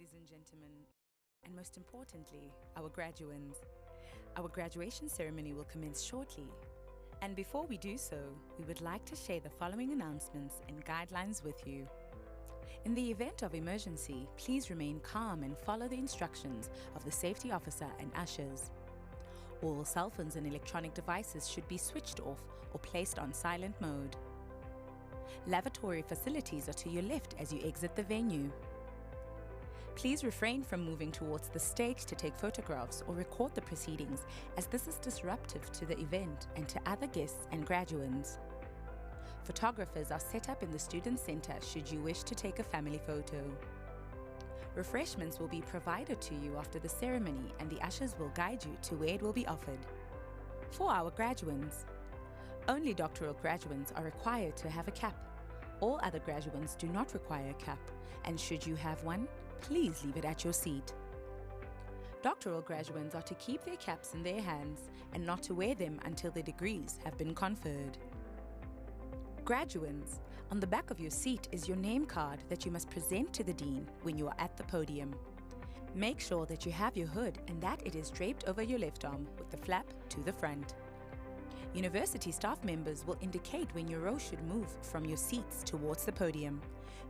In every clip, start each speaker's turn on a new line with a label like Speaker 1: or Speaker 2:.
Speaker 1: ladies and gentlemen, and most importantly, our graduands. Our graduation ceremony will commence shortly. And before we do so, we would like to share the following announcements and guidelines with you. In the event of emergency, please remain calm and follow the instructions of the safety officer and ushers. All cell phones and electronic devices should be switched off or placed on silent mode. Lavatory facilities are to your left as you exit the venue. Please refrain from moving towards the stage to take photographs or record the proceedings, as this is disruptive to the event and to other guests and graduands. Photographers are set up in the Student Center should you wish to take a family photo. Refreshments will be provided to you after the ceremony, and the ushers will guide you to where it will be offered. For our graduands, only doctoral graduands are required to have a cap. All other graduands do not require a cap, and should you have one, please leave it at your seat. Doctoral graduands are to keep their caps in their hands and not to wear them until their degrees have been conferred. Graduands, on the back of your seat is your name card that you must present to the Dean when you are at the podium. Make sure that you have your hood and that it is draped over your left arm with the flap to the front. University staff members will indicate when your row should move from your seats towards the podium.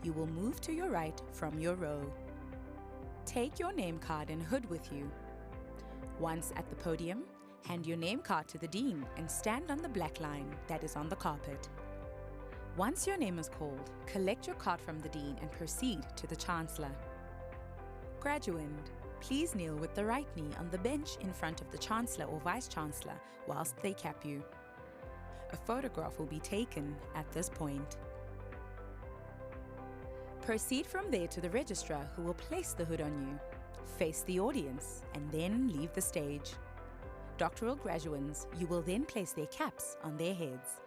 Speaker 1: You will move to your right from your row. Take your name card and hood with you. Once at the podium, hand your name card to the Dean and stand on the black line that is on the carpet. Once your name is called, collect your card from the Dean and proceed to the Chancellor. Graduand, please kneel with the right knee on the bench in front of the Chancellor or Vice-Chancellor whilst they cap you. A photograph will be taken at this point. Proceed from there to the Registrar, who will place the hood on you. Face the audience and then leave the stage. Doctoral graduands, you will then place their caps on their heads.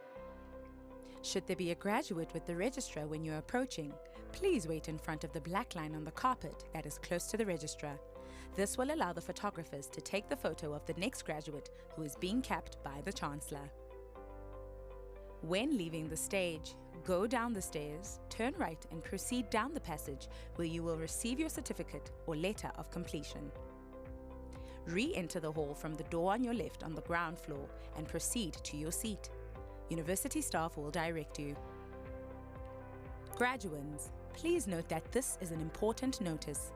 Speaker 1: Should there be a graduate with the Registrar when you're approaching, please wait in front of the black line on the carpet that is close to the Registrar. This will allow the photographers to take the photo of the next graduate who is being capped by the Chancellor. When leaving the stage, go down the stairs, turn right and proceed down the passage where you will receive your certificate or letter of completion. Re-enter the hall from the door on your left on the ground floor and proceed to your seat. University staff will direct you. Graduands, please note that this is an important notice.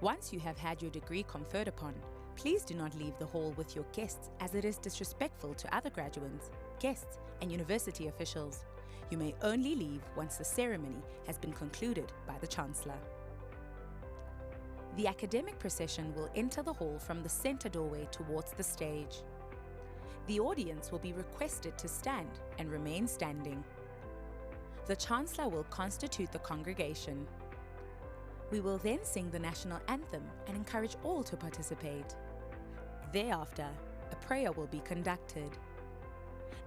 Speaker 1: Once you have had your degree conferred upon, please do not leave the hall with your guests, as it is disrespectful to other graduands, guests, and university officials. You may only leave once the ceremony has been concluded by the Chancellor. The academic procession will enter the hall from the center doorway towards the stage. The audience will be requested to stand and remain standing. The Chancellor will constitute the congregation. We will then sing the national anthem and encourage all to participate. Thereafter, a prayer will be conducted.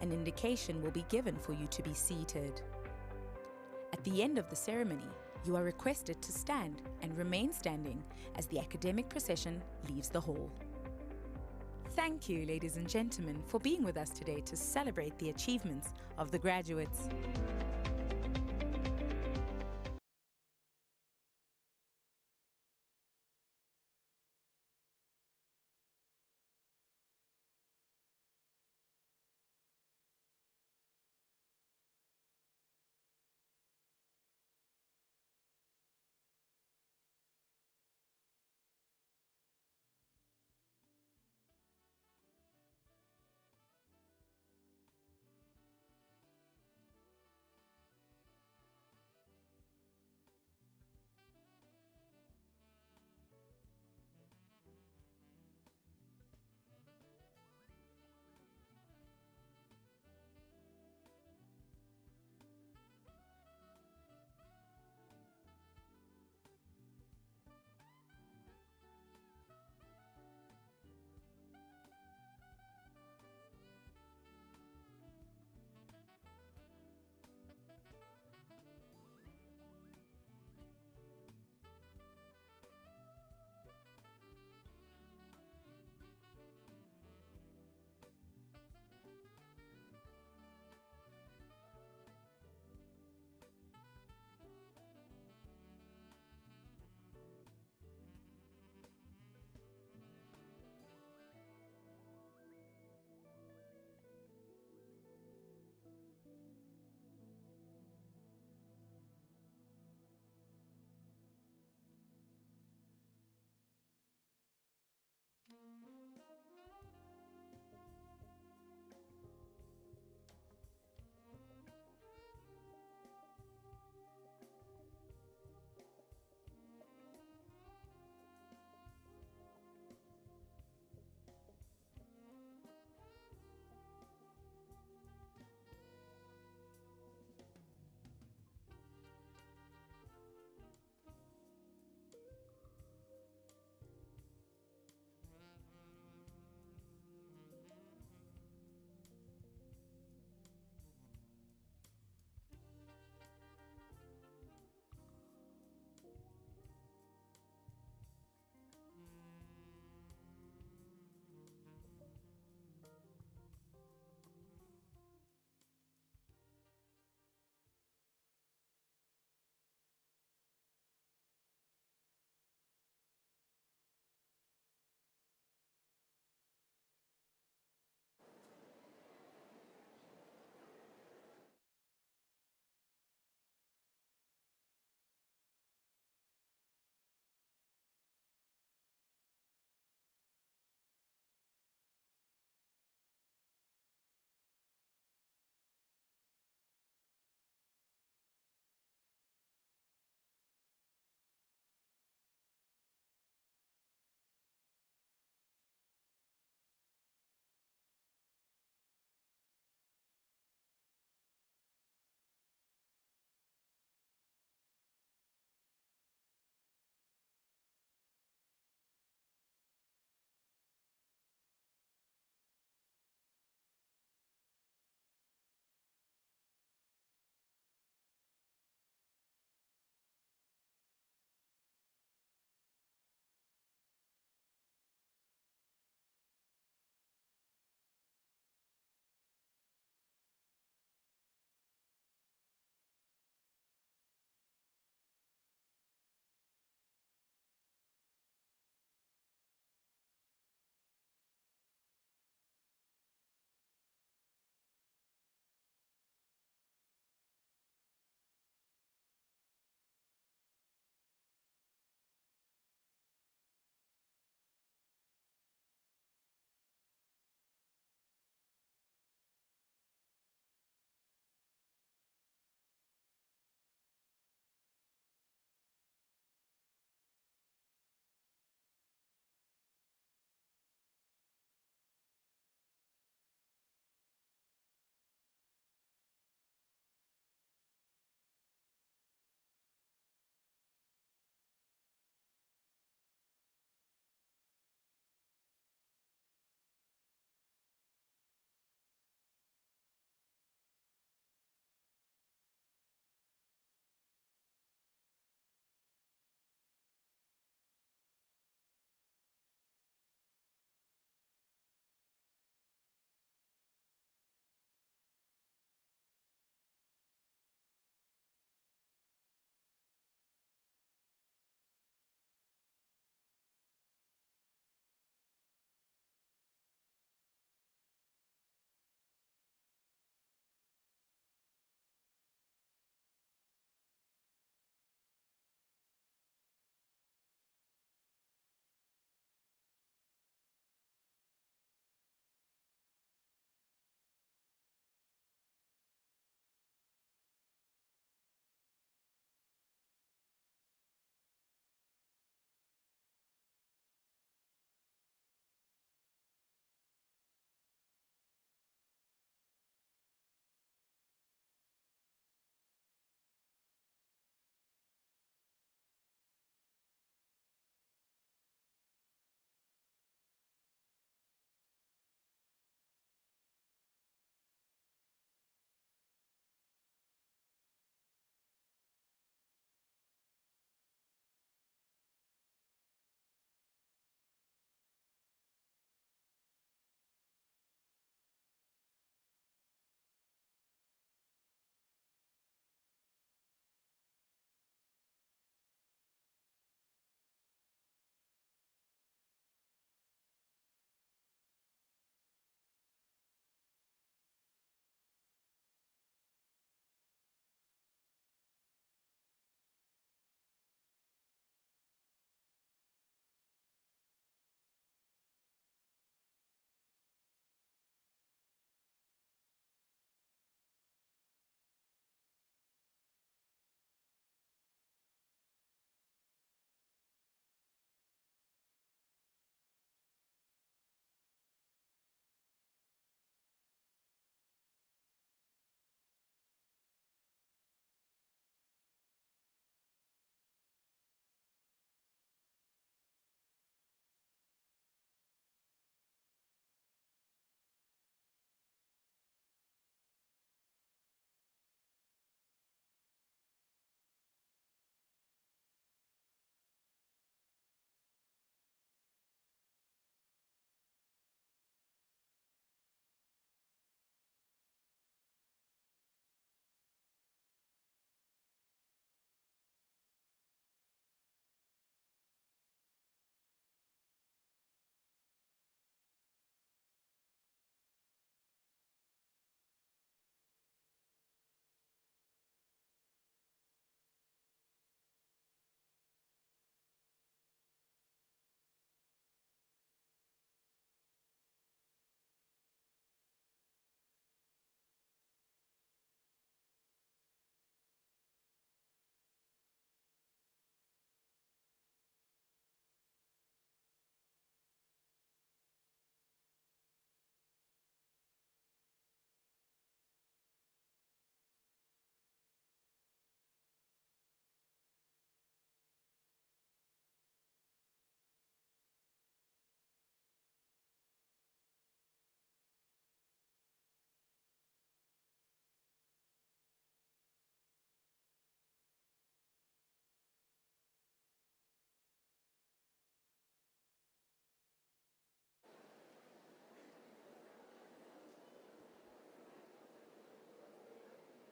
Speaker 1: An indication will be given for you to be seated. At the end of the ceremony, you are requested to stand and remain standing as the academic procession leaves the hall. Thank you, ladies and gentlemen, for being with us today to celebrate the achievements of the graduates.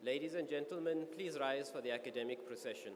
Speaker 2: Ladies and gentlemen, please rise for the academic procession.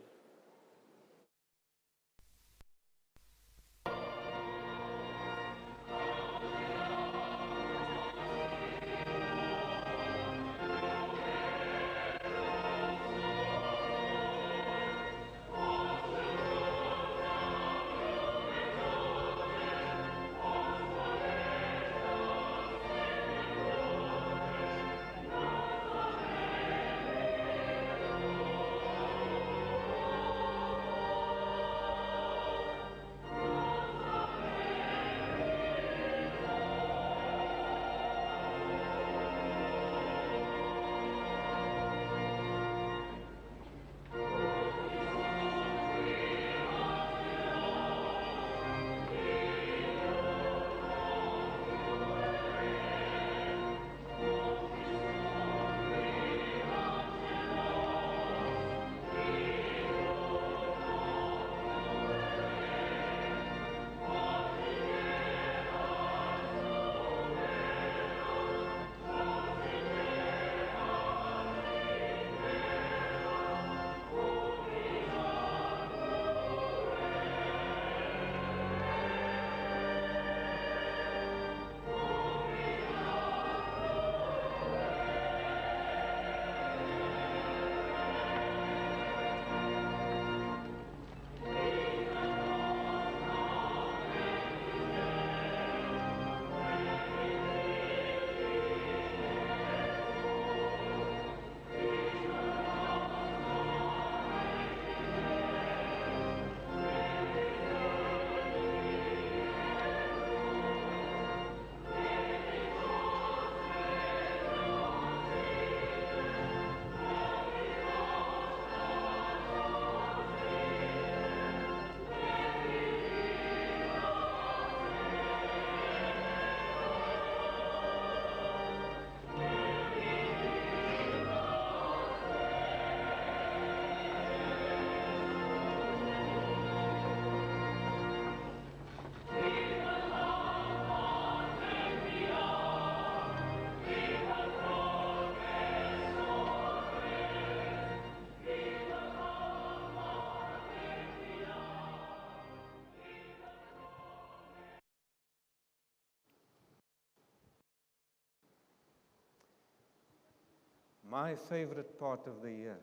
Speaker 3: My favorite part of the year.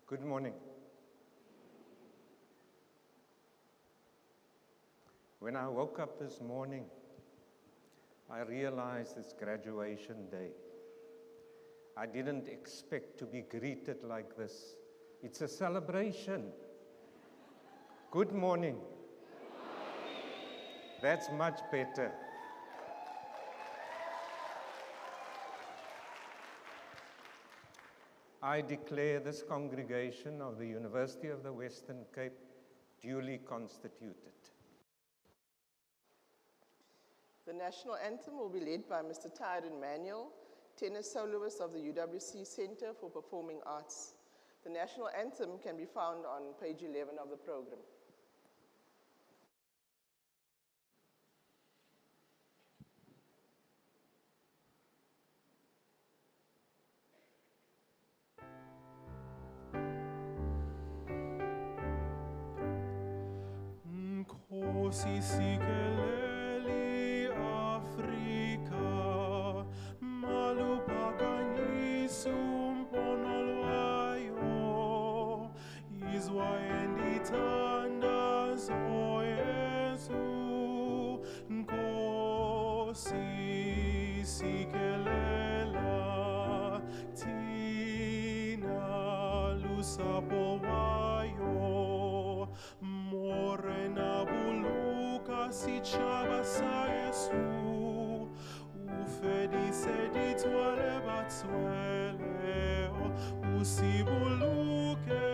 Speaker 3: Good morning. When I woke up this morning, I realized it's graduation day. I didn't expect to be greeted like this. It's a celebration. Good morning. That's much better. I declare this congregation of the University of the Western Cape duly constituted.
Speaker 4: The national anthem will be led by Mr. Tyron Manuel, tenor soloist of the UWC Center for Performing Arts. The national anthem can be found on page 11 of the program.
Speaker 5: Nkosi sikeleli Afrika, maluphakanyisa umbono lwayo, izwa endithandazo Yesu. Nkosi sikelela thina lusapho wayo, morena buluka sichaba sa Yesu, ufedise ditwale batswele, usibuluke,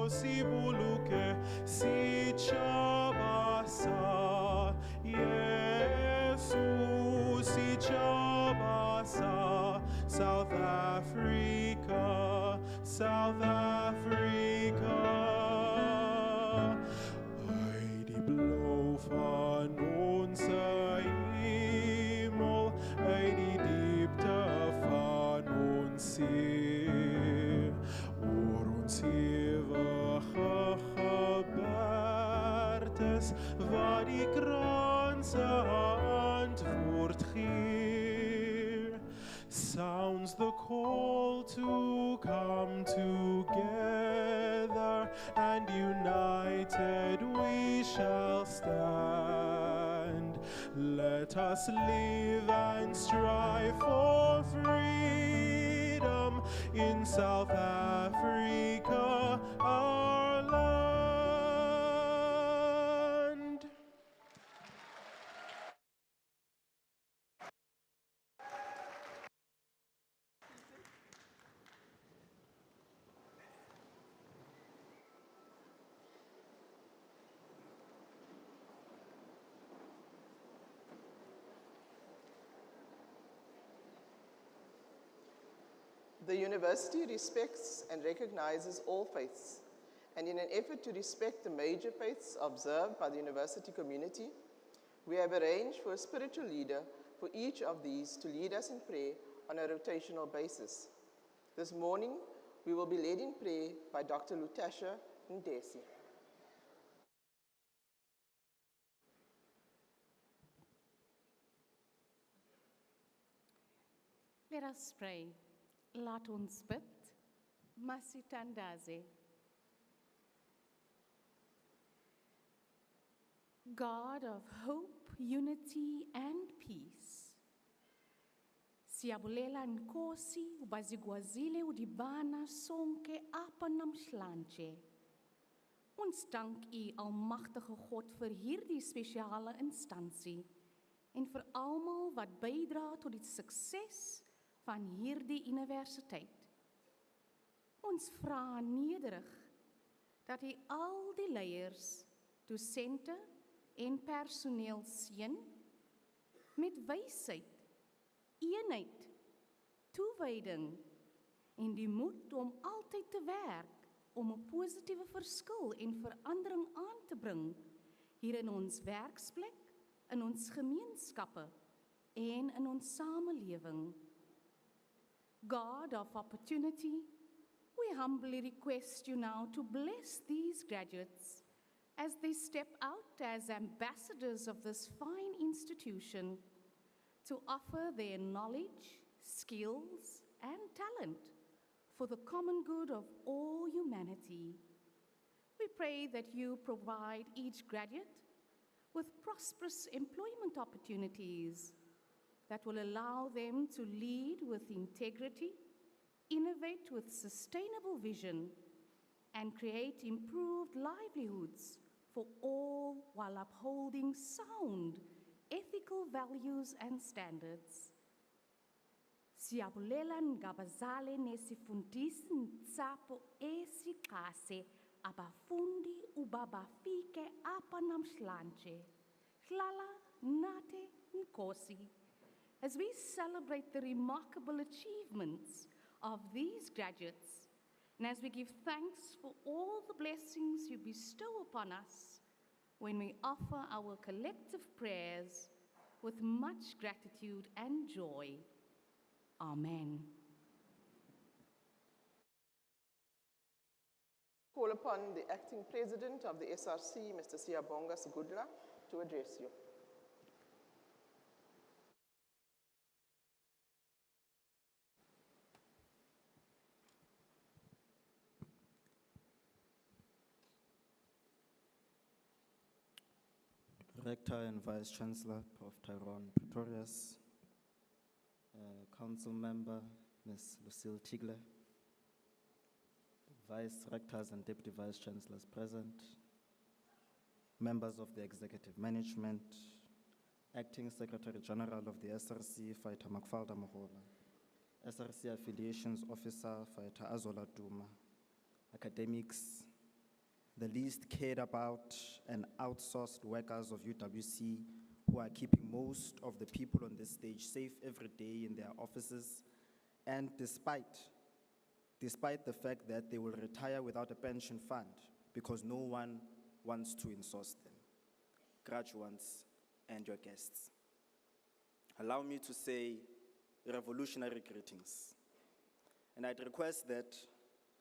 Speaker 5: sibuluke, sichaba sa Yesu, sichaba sa South Africa, South Africa. Die blauw van onze hemel, uit die diepte van is wat die kraan se antwoord gee. Sounds the call to come together, and united we shall stand. Let us live and strive for freedom in South Africa, our land.
Speaker 4: The university respects and recognizes all faiths, and in an effort to respect the major faiths observed by the university community, we have arranged for a spiritual leader for each of these to lead us in prayer on a rotational basis. This morning, we will be led in prayer by Dr. Lutasha Ndesi.
Speaker 6: Let us pray. Laat ons bid. Masitandaze. God of hope, unity, and peace. Siyabulela nkosi ubazigwazile udibana sonke apa namhlanje. Ons dank U almagtige God vir hierdie spesiale instansie en vir almal wat bydra tot die sukses van hierdie universiteit. Ons vra nederig dat U al die leiers, dosente en personeel seën met wysheid, eenheid, toewyding en die moed om altyd te werk om 'n positiewe verskil en verandering aan te bring hier in ons werksplek, in ons gemeenskappe en in ons samelewing. God of opportunity, we humbly request You now to bless these graduates as they step out as ambassadors of this fine institution to offer their knowledge, skills, and talent for the common good of all humanity. We pray that You provide each graduate with prosperous employment opportunities that will allow them to lead with integrity, innovate with sustainable vision, and create improved livelihoods for all while upholding sound, ethical values and standards. Siyabulela ngabazali nesifundisi ntsapo esikase abafundi ubabafike apa namhlanje. Hlala nate nkosi. As we celebrate the remarkable achievements of these graduates, and as we give thanks for all the blessings You bestow upon us, when we offer our collective prayers with much gratitude and joy. Amen.
Speaker 4: Call upon the acting president of the SRC, Mr. Siyabonga Sigudla, to address you.
Speaker 7: Rector and Vice Chancellor, Prof. Tyrone Pretorius, Council Member, Ms. Lucille Tigler, Vice Rectors and Deputy Vice Chancellors present, members of the Executive Management, Acting Secretary General of the SRC, Fighter Makfalda Mahola, SRC Affiliations Officer, Fighter Azola Duma, academics, the least cared about and outsourced workers of UWC who are keeping most of the people on this stage safe every day in their offices, and despite the fact that they will retire without a pension fund because no one wants to insource them. Graduates and your guests, allow me to say revolutionary greetings. And I'd request that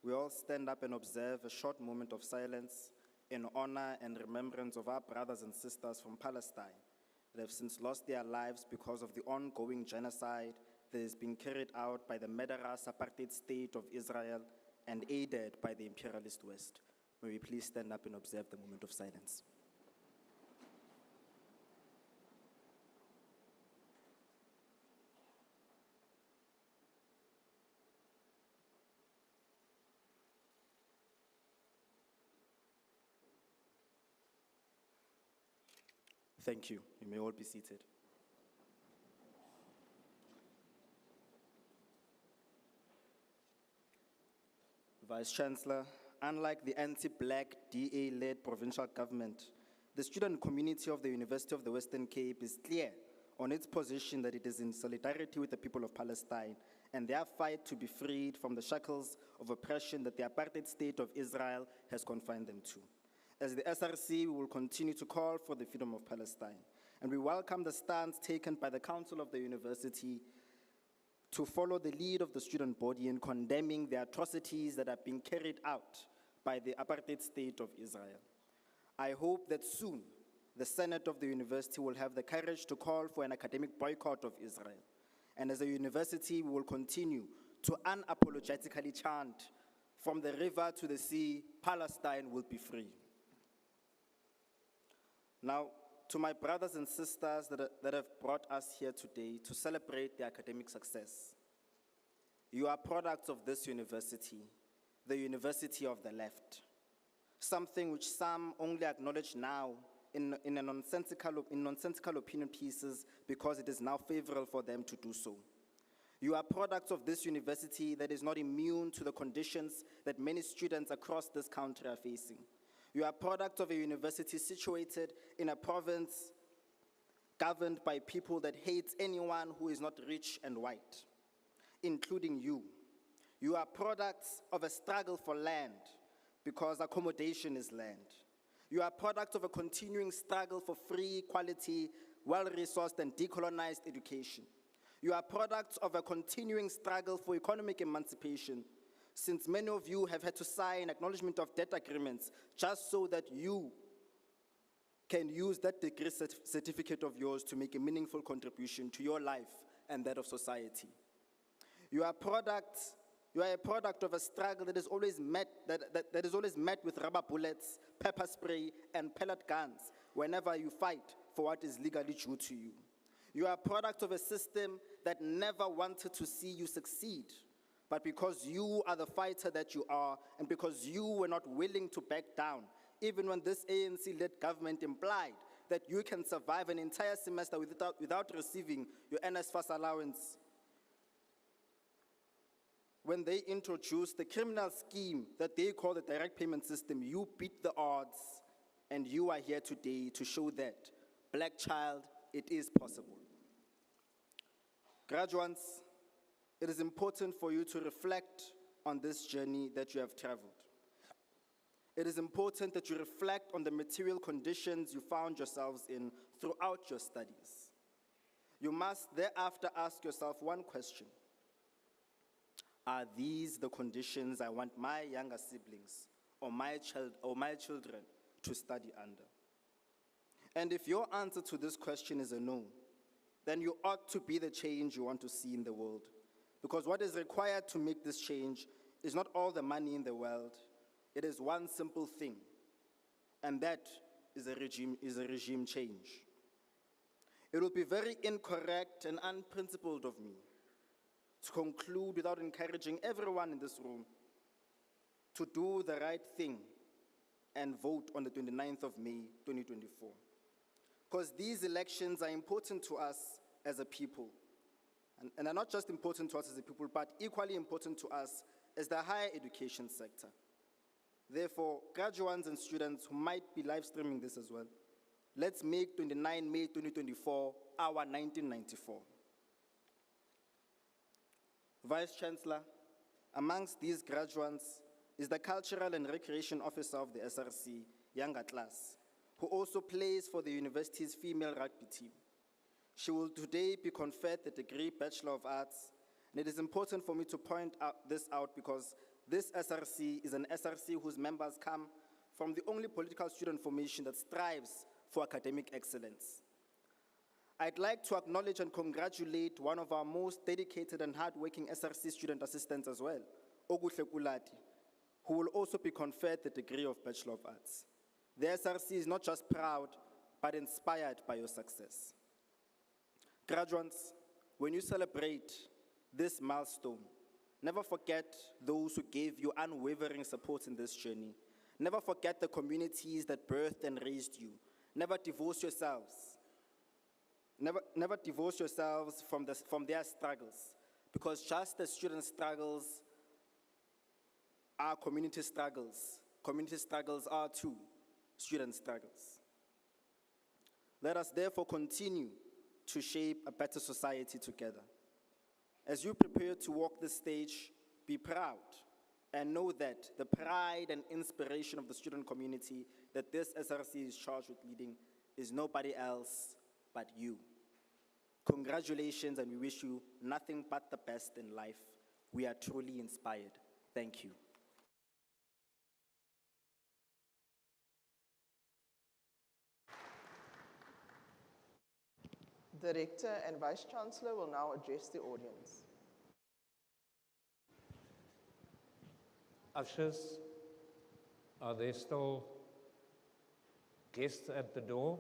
Speaker 7: we all stand up and observe a short moment of silence in honor and remembrance of our brothers and sisters from Palestine that have since lost their lives because of the ongoing genocide that is being carried out by the murderous apartheid state of Israel and aided by the imperialist West. May we please stand up and observe the moment of silence. Thank you. You may all be seated. Vice Chancellor, unlike the anti-black DA-led provincial government, the student community of the University of the Western Cape is clear on its position that it is in solidarity with the people of Palestine and their fight to be freed from the shackles of oppression that the apartheid state of Israel has confined them to. As the SRC, we will continue to call for the freedom of Palestine, and we welcome the stance taken by the Council of the University to follow the lead of the student body in condemning the atrocities that are being carried out by the apartheid state of Israel. I hope that soon the Senate of the university will have the courage to call for an academic boycott of Israel. And as a university, we will continue to unapologetically chant, "From the river to the sea, Palestine will be free." Now, to my brothers and sisters that have brought us here today to celebrate their academic success, you are products of this university, the university of the left, something which some only acknowledge now in nonsensical opinion pieces because it is now favorable for them to do so. You are products of this university that is not immune to the conditions that many students across this country are facing. You are a product of a university situated in a province governed by people that hate anyone who is not rich and white, including you. You are products of a struggle for land because accommodation is land. You are a product of a continuing struggle for free, quality, well-resourced and decolonized education. You are products of a continuing struggle for economic emancipation, since many of you have had to sign acknowledgement of debt agreements just so that you can use that degree certificate of yours to make a meaningful contribution to your life and that of society. You are a product of a struggle that is always met with rubber bullets, pepper spray, and pellet guns whenever you fight for what is legally due to you. You are a product of a system that never wanted to see you succeed, but because you are the fighter that you are, and because you were not willing to back down, even when this ANC-led government implied that you can survive an entire semester without receiving your NSFAS allowance. When they introduced the criminal scheme that they call the direct payment system, you beat the odds, and you are here today to show that, black child, it is possible. Graduates, it is important for you to reflect on this journey that you have traveled. It is important that you reflect on the material conditions you found yourselves in throughout your studies. You must thereafter ask yourself one question. Are these the conditions I want my younger siblings or my children to study under? And if your answer to this question is a no, then you ought to be the change you want to see in the world. Because what is required to make this change is not all the money in the world. It is one simple thing, and that is a regime change. It would be very incorrect and unprincipled of me to conclude without encouraging everyone in this room to do the right thing and vote on the 29th of May, 2024. Because these elections are important to us as a people. And are not just important to us as a people, but equally important to us as the higher education sector. Therefore, graduates and students who might be live streaming this as well, let's make 29 May 2024 our 1994. Vice Chancellor, amongst these graduates is the Cultural and Recreation Officer of the SRC, Younger Class, who also plays for the university's female rugby team. She will today be conferred the degree Bachelor of Arts, and it is important for me to point this out because this SRC is an SRC whose members come from the only political student formation that strives for academic excellence. I'd like to acknowledge and congratulate one of our most dedicated and hardworking SRC student assistants as well, Oguhle Kulati, who will also be conferred the degree of Bachelor of Arts. The SRC is not just proud, but inspired by your success. Graduates, when you celebrate this milestone, never forget those who gave you unwavering support in this journey. Never forget the communities that birthed and raised you. Never divorce yourselves. Never divorce yourselves from their struggles, because just as student struggles are community struggles are too student struggles. Let us therefore continue to shape a better society together. As you prepare to walk the stage, be proud and know that the pride and inspiration of the student community that this SRC is charged with leading is nobody else but you. Congratulations, and we wish you nothing but the best in life. We are truly inspired. Thank you.
Speaker 4: The Rector and Vice-Chancellor will now address the audience.
Speaker 3: Ushers, are there still guests at the door?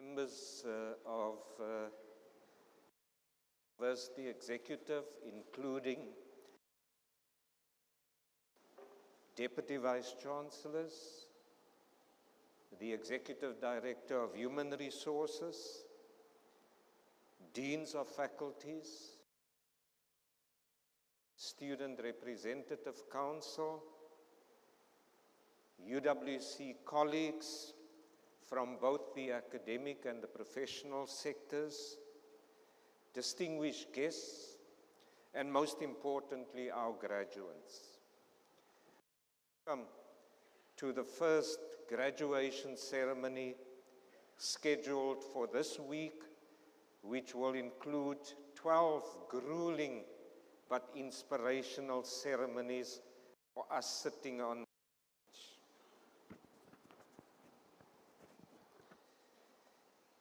Speaker 3: Members of University Executive, including Deputy Vice Chancellors, the Executive Director of Human Resources, Deans of Faculties, Student Representative Council, UWC colleagues from both the academic and the professional sectors, distinguished guests, and most importantly, our graduates. Welcome to the first graduation ceremony scheduled for this week, which will include 12 grueling but inspirational ceremonies for us sitting on the stage.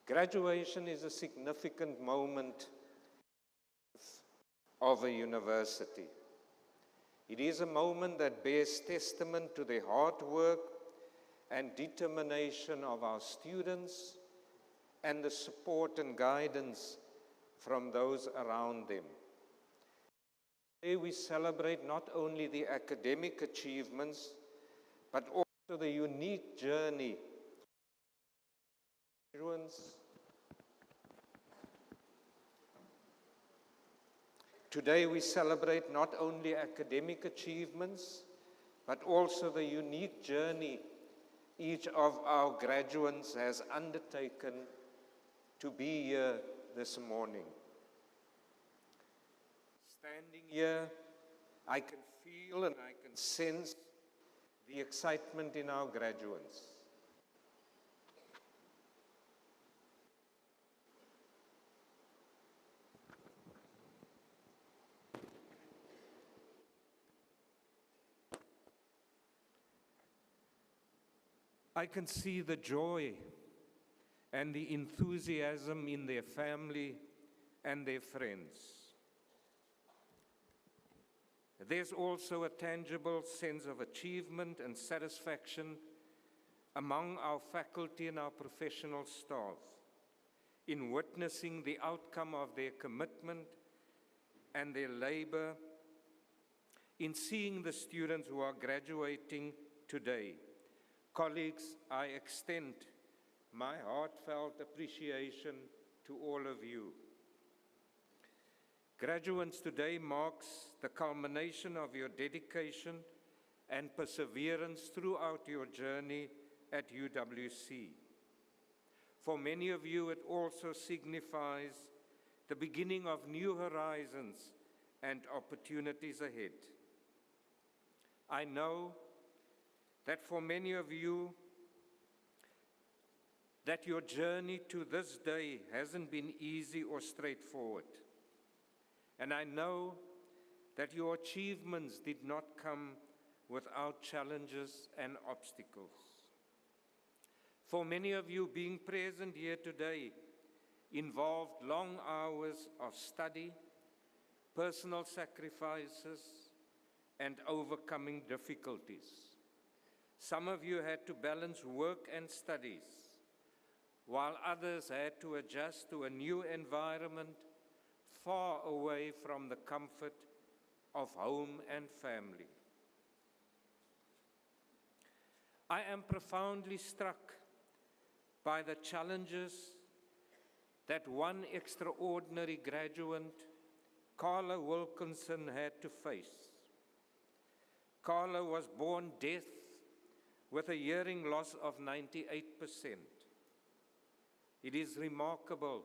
Speaker 3: Graduation is a significant moment of a university. It is a moment that bears testament to the hard work and determination of our students and the support and guidance from those around them. Today we celebrate not only the academic achievements, but also the unique journey of graduates. Today we celebrate not only academic achievements, but also the unique journey each of our graduates has undertaken to be here this morning. Standing here, I can feel and I can sense the excitement in our graduates. I can see the joy and the enthusiasm in their family and their friends. There's also a tangible sense of achievement and satisfaction among our faculty and our professional staff in witnessing the outcome of their commitment and their labor, in seeing the students who are graduating today. Colleagues, I extend my heartfelt appreciation to all of you. Graduates, today marks the culmination of your dedication and perseverance throughout your journey at UWC. For many of you, it also signifies the beginning of new horizons and opportunities ahead. I know that for many of you, that your journey to this day hasn't been easy or straightforward. And I know that your achievements did not come without challenges and obstacles. For many of you, being present here today involved long hours of study, personal sacrifices, and overcoming difficulties. Some of you had to balance work and studies, while others had to adjust to a new environment far away from the comfort of home and family. I am profoundly struck by the challenges that one extraordinary graduate, Carla Wilkinson, had to face. Carla was born deaf with a hearing loss of 98%. It is remarkable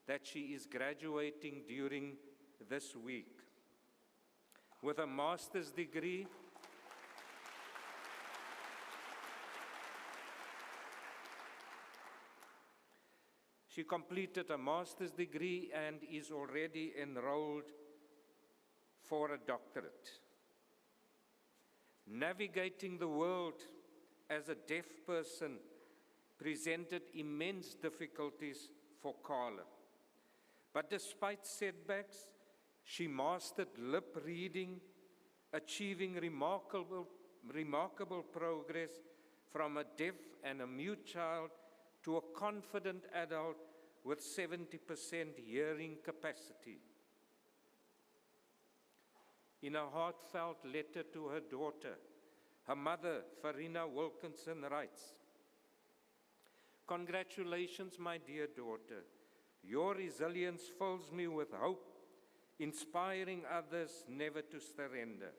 Speaker 3: that she is graduating during this week with a master's degree She completed a master's degree and is already enrolled for a doctorate. Navigating the world as a deaf person presented immense difficulties for Carla. But despite setbacks, she mastered lip reading, achieving remarkable progress from a deaf and a mute child to a confident adult with 70% hearing capacity. In a heartfelt letter to her daughter, her mother, Farina Wilkinson, writes, "Congratulations, my dear daughter. Your resilience fills me with hope, inspiring others never to surrender.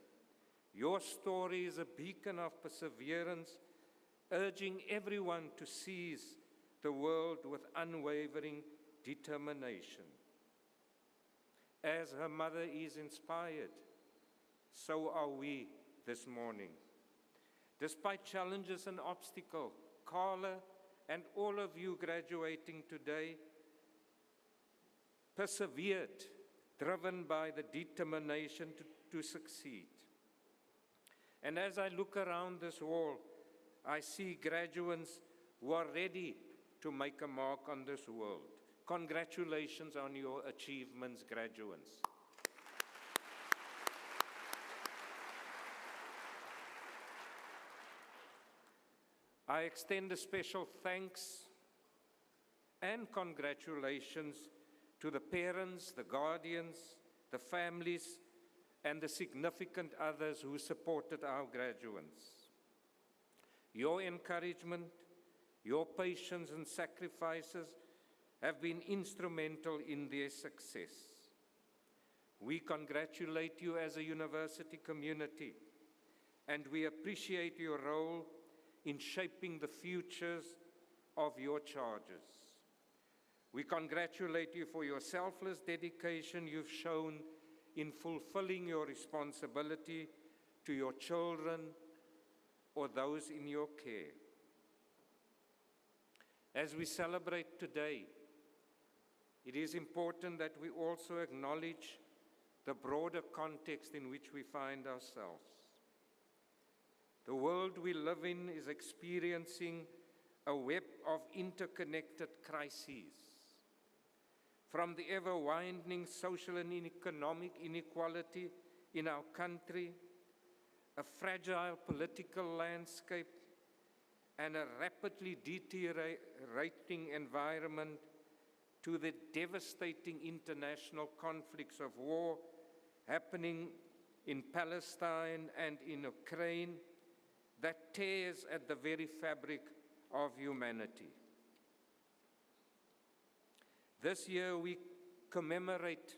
Speaker 3: Your story is a beacon of perseverance, urging everyone to seize the world with unwavering determination." As her mother is inspired, so are we this morning. Despite challenges and obstacles, Carla and all of you graduating today persevered, driven by the determination to succeed. And as I look around this hall, I see graduates who are ready to make a mark on this world. Congratulations on your achievements, graduates. I extend a special thanks and congratulations to the parents, the guardians, the families, and the significant others who supported our graduates. Your encouragement, your patience and sacrifices have been instrumental in their success. We congratulate you as a university community, and we appreciate your role in shaping the futures of your charges. We congratulate you for your selfless dedication you've shown in fulfilling your responsibility to your children or those in your care. As we celebrate today, it is important that we also acknowledge the broader context in which we find ourselves. The world we live in is experiencing a web of interconnected crises. From the ever-widening social and economic inequality in our country, a fragile political landscape, and a rapidly deteriorating environment, to the devastating international conflicts of war happening in Palestine and in Ukraine that tears at the very fabric of humanity. This year we commemorate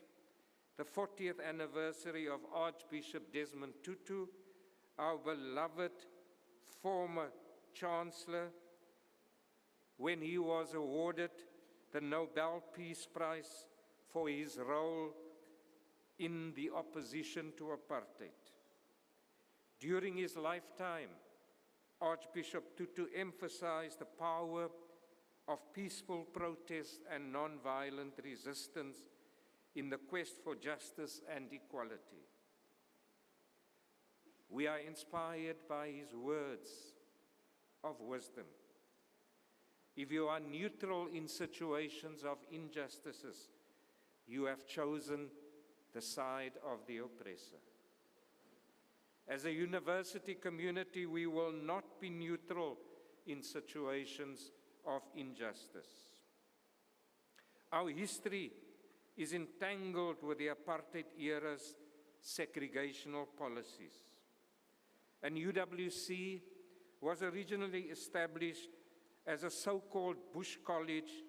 Speaker 3: the 40th anniversary of Archbishop Desmond Tutu, our beloved former Chancellor, when he was awarded the Nobel Peace Prize for his role in the opposition to apartheid. During his lifetime, Archbishop Tutu emphasized the power of peaceful protest and nonviolent resistance in the quest for justice and equality. We are inspired by his words of wisdom. If you are neutral in situations of injustices, you have chosen the side of the oppressor. As a university community, we will not be neutral in situations of injustice. Our history is entangled with the apartheid era's segregational policies. And UWC was originally established as a so-called Bush College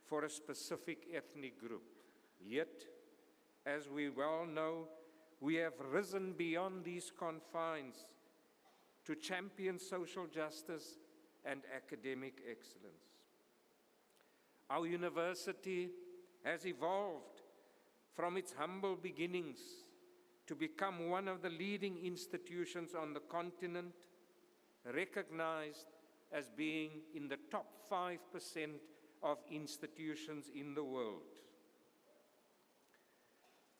Speaker 3: for a specific ethnic group. Yet, as we well know, we have risen beyond these confines to champion social justice and academic excellence. Our university has evolved from its humble beginnings to become one of the leading institutions on the continent, recognized as being in the top 5% of institutions in the world.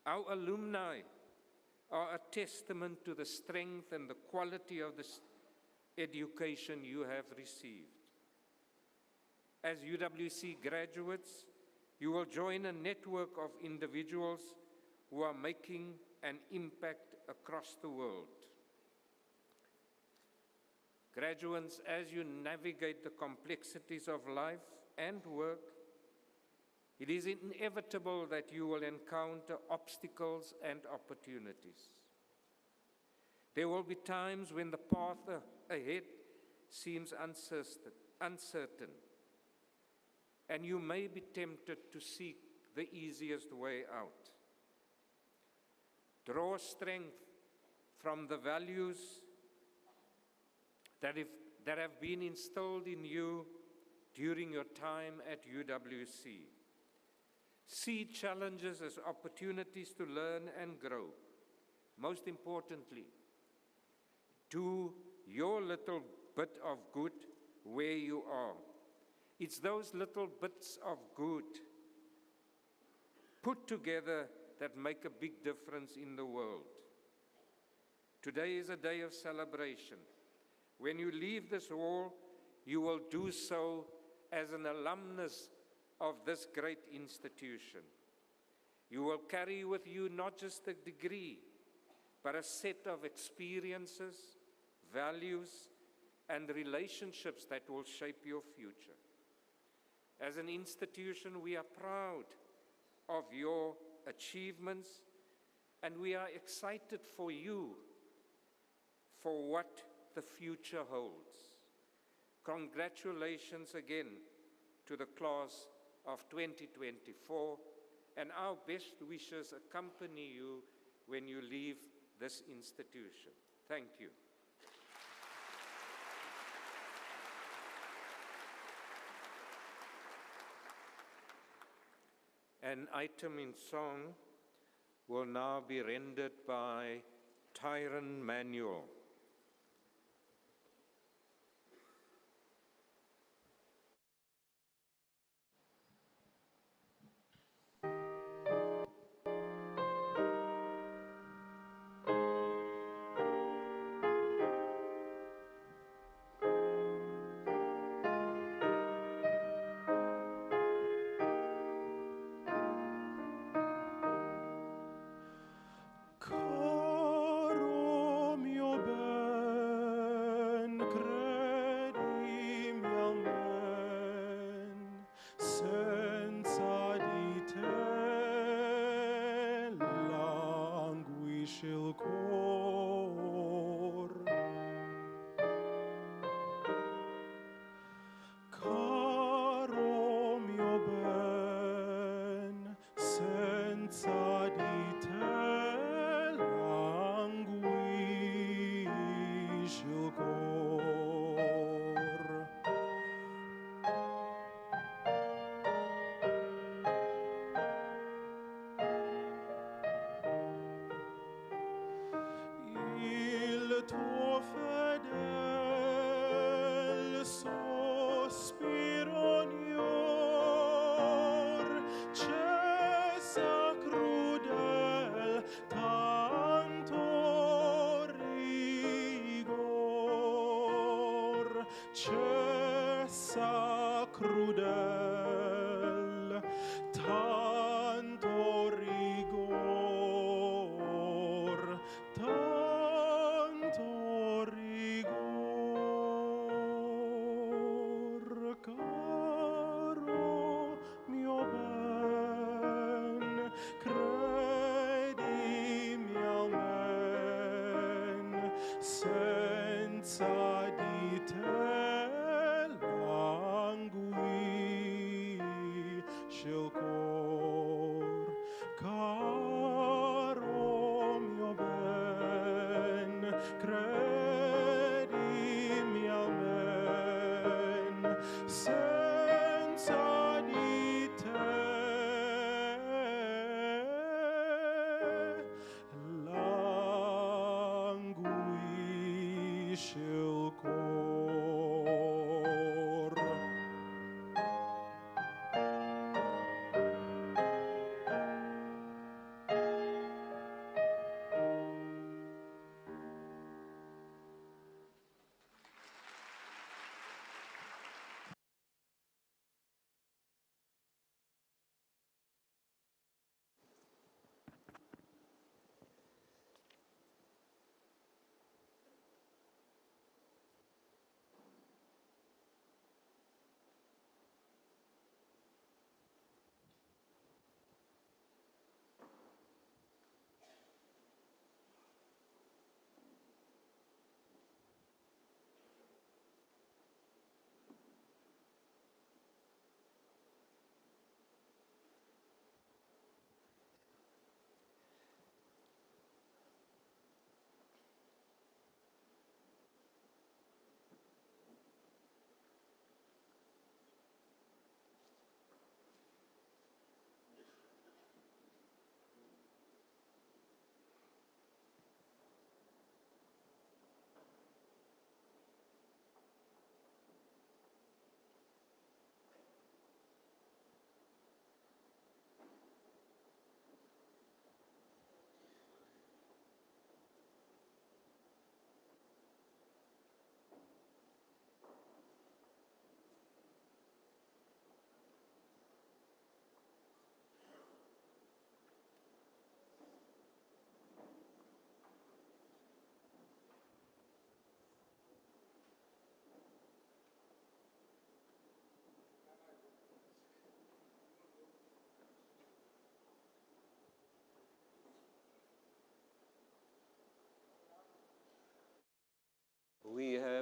Speaker 3: Our alumni are a testament to the strength and the quality of the education you have received. As UWC graduates, you will join a network of individuals who are making an impact across the world.
Speaker 8: Graduates, as you navigate the complexities of life and work, it is inevitable that you will encounter obstacles and opportunities. There will be times when the path ahead seems uncertain, and you may be tempted to seek the easiest way out. Draw strength from the values that have been instilled in you during your time at UWC. See challenges as opportunities to learn and grow. Most importantly, do your little bit of good where you are. It's those little bits of good put together that make a big difference in the world. Today is a day of celebration. When you leave this hall, you will do so as an alumnus of this great institution. You will carry with you not just a degree, but a set of experiences, values, and relationships that will shape your future. As an institution, we are proud of your achievements, and we are excited for you, for what the future holds. Congratulations again to the class of 2024, and our best wishes accompany you when you leave this institution. Thank you. An item in song will now be rendered by Tyron Manuel.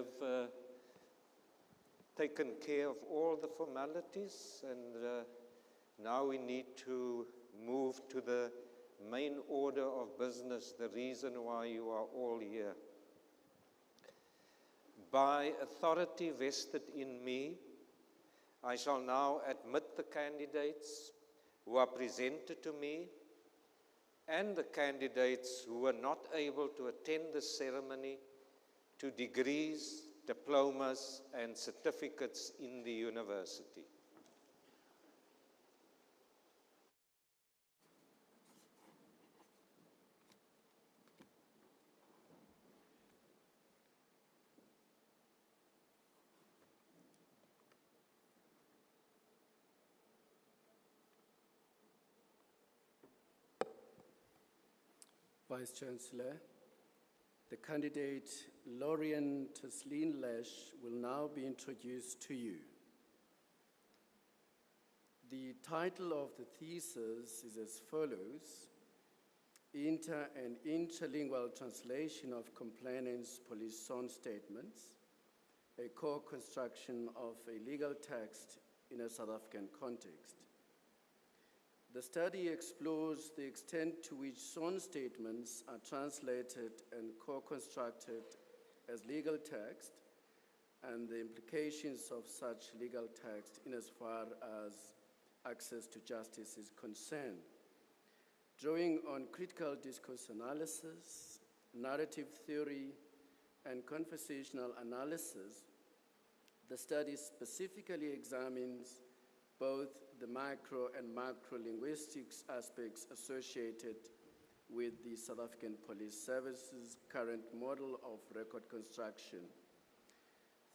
Speaker 3: have taken care of all the formalities, and now we need to move to the main order of business, the reason why you are all here. By authority vested in me, I shall now admit the candidates who are presented to me and the candidates who were not able to attend the ceremony to degrees, diplomas, and certificates in the university.
Speaker 9: Vice Chancellor, the candidate Lorian Teslin Lesh will now be introduced to you. The title of the thesis is as follows: Inter- and Interlingual Translation of Complainants' Police Sworn Statements, a co-construction of a legal text in a South African context. The study explores the extent to which sworn statements are translated and co-constructed as legal text and the implications of such legal text in as far as access to justice is concerned. Drawing on critical discourse analysis, narrative theory, and conversational analysis, the study specifically examines both the micro and macro linguistics aspects associated with the South African Police Service's current model of record construction.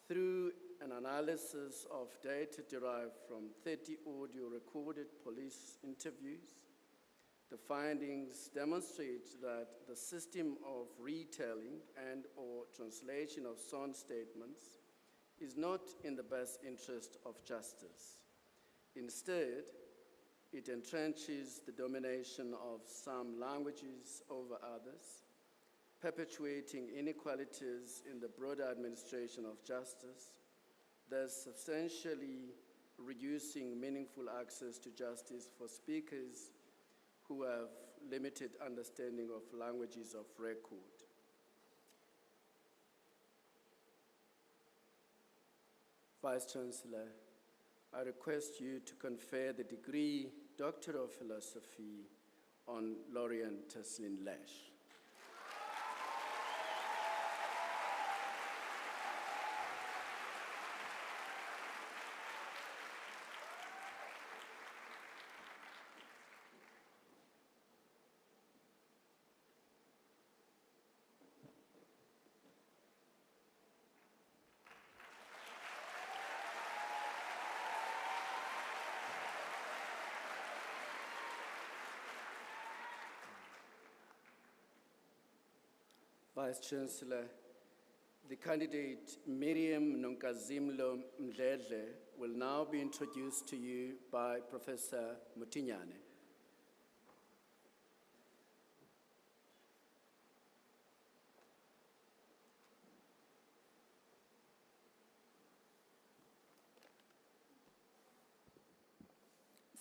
Speaker 9: Through an analysis of data derived from 30 audio recorded police interviews, the findings demonstrate that the system of retelling and/or translation of sworn statements is not in the best interest of justice. Instead, it entrenches the domination of some languages over others, perpetuating inequalities in the broader administration of justice, thus substantially reducing meaningful access to justice for speakers who have limited understanding of languages of record. Vice Chancellor, I request you to confer the degree Doctor of Philosophy on Lorian Teslin Lesh. Vice Chancellor, the candidate Miriam Nonkazimlo Mdledle will now be introduced to you by Professor Mutinyane.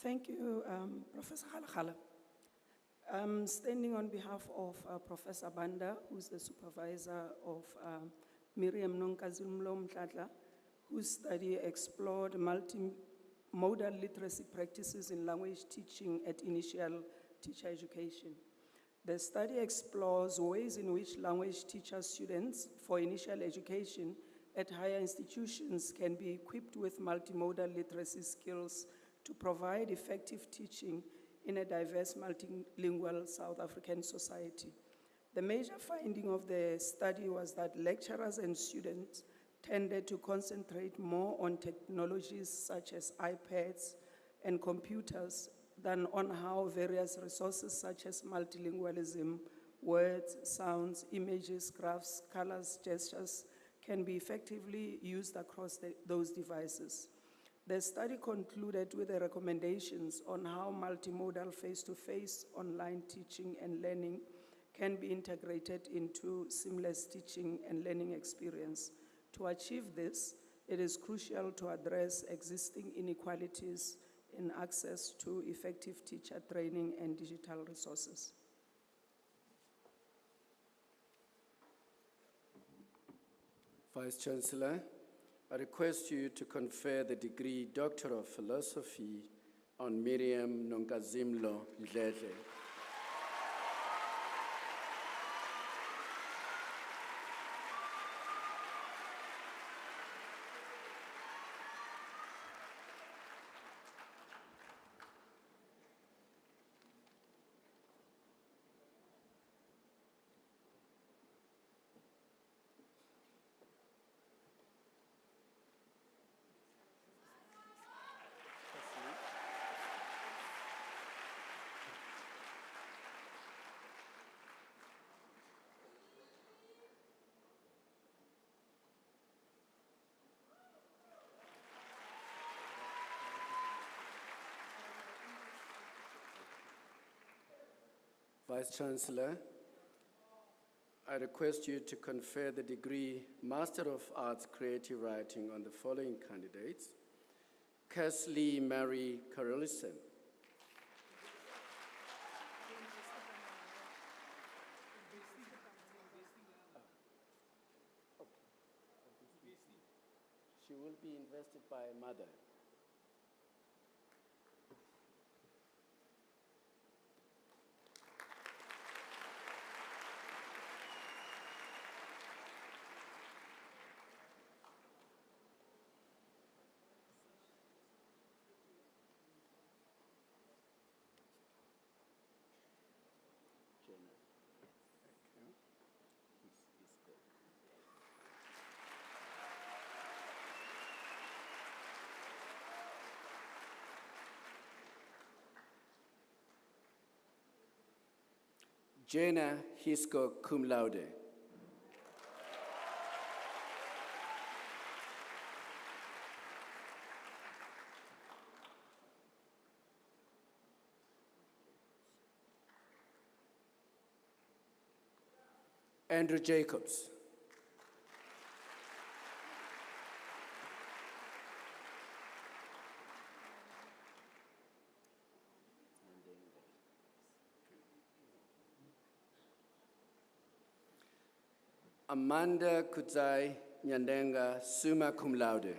Speaker 10: Thank you, Professor Khalakhala. I'm standing on behalf of Professor Banda, who's the supervisor of Miriam Nonkazimlo Mdledle, whose study explored multimodal literacy practices in language teaching at initial teacher education. The study explores ways in which language teacher students for initial education at higher institutions can be equipped with multimodal literacy skills to provide effective teaching in a diverse multilingual South African society. The major finding of the study was that lecturers and students tended to concentrate more on technologies such as iPads and computers than on how various resources such as multilingualism, words, sounds, images, graphs, colors, gestures can be effectively used across those devices. The study concluded with the recommendations on how multimodal face-to-face online teaching and learning can be integrated into seamless teaching and learning experience To achieve this, it is crucial to address existing inequalities in access to effective teacher training and digital resources.
Speaker 9: Vice Chancellor, I request you to confer the degree Doctor of Philosophy on Miriam Nonkazimlo Ndledle. Vice Chancellor, I request you to confer the degree Master of Arts Creative Writing on the following candidates: Kesley Mary Carolison, she will be invested by mother. Jenna Hisco, cum laude. Andrew Jacobs. Amanda Kudzai Nyandenga, summa cum laude.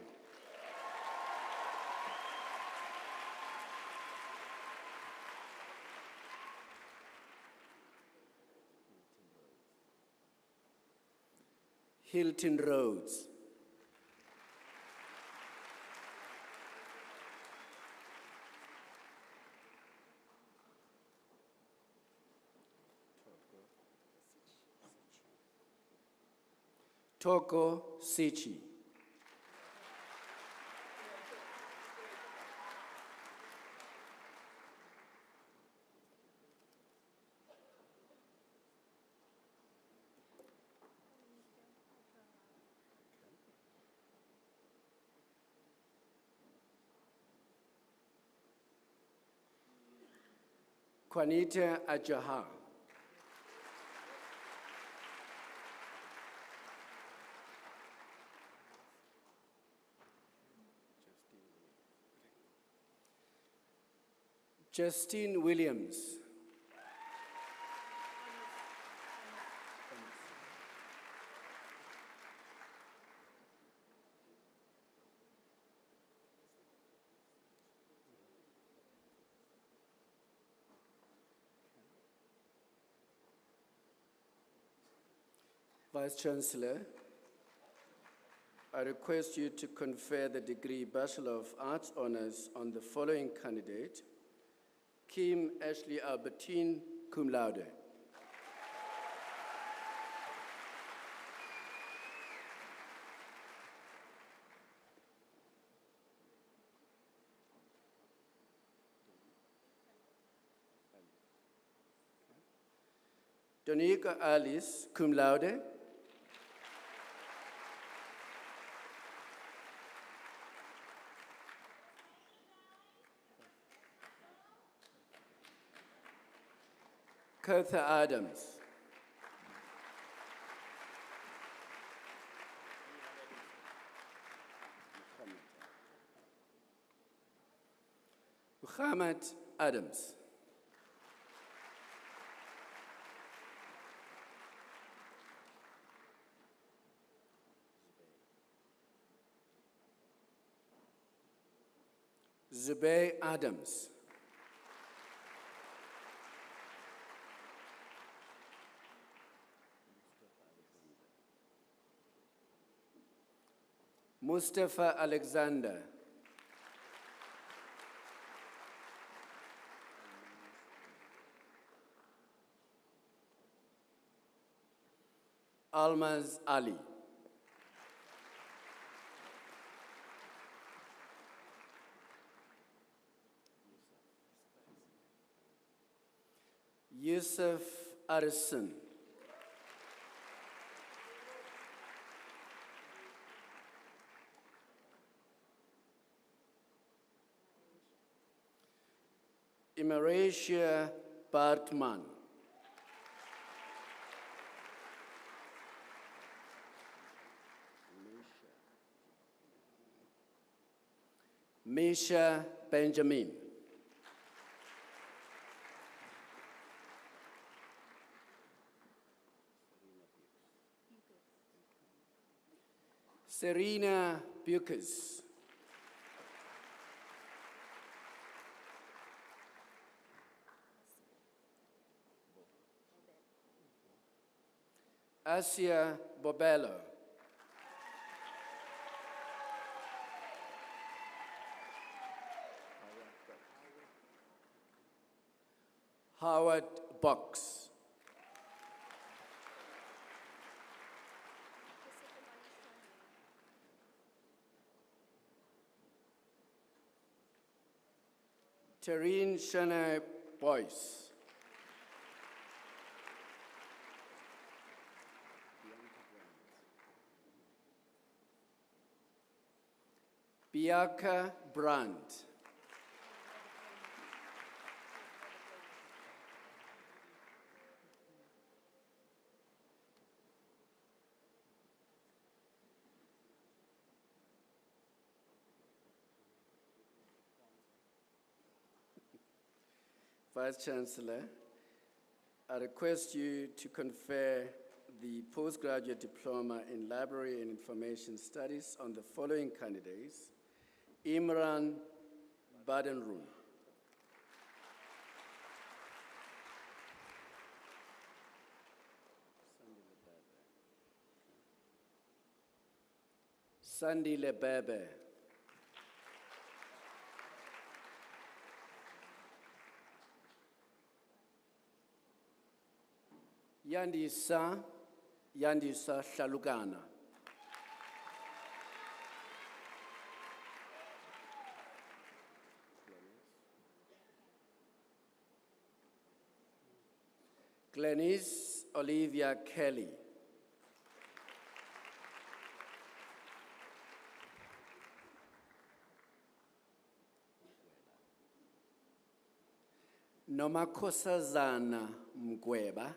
Speaker 9: Hilton Rhodes. Toko Sichi. Juanita Ajaha. Justine Williams. Vice Chancellor, I request you to confer the degree Bachelor of Arts Honors on the following candidate: Kim Ashley Albertine, cum laude. Donika Alice, cum laude. Kotha Adams. Muhammad Adams. Zubay Adams. Mustafa Alexander. Almaz Ali. Yusuf Arson. Imaratia Bartman. Misha Benjamin. Serena Bucas. Asia Bobello. Howard Box. Tareen Shana Boyce. Bianca Brandt. Vice Chancellor, I request you to confer the postgraduate diploma in Library and Information Studies on the following candidates: Imran Badenroon, Sandy Lebebe, Yandisa Shalugana, Glenys Olivia Kelly, Nomakosazana Mgweba,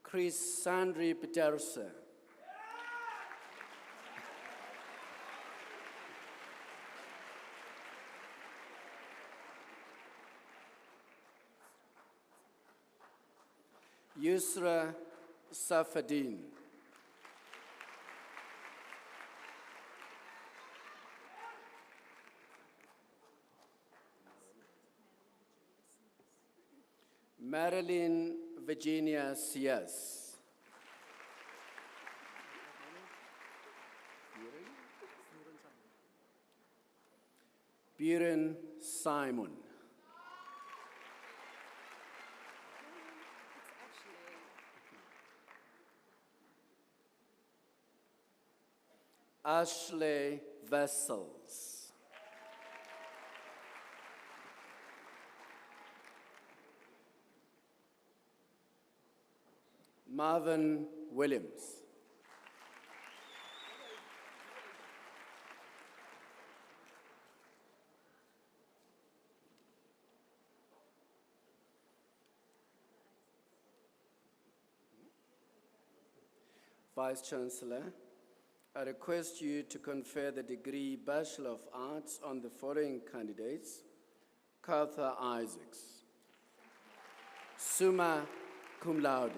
Speaker 9: Chris Sandri Peterse, Yusra Safadin, Marilyn Virginia Sias, Buren Simon, Ashley Vessels, Marvin Williams, Vice-Chancellor, I request you to confer the degree Bachelor of Arts on the following candidates: Cartha Isaacs, summa cum laude.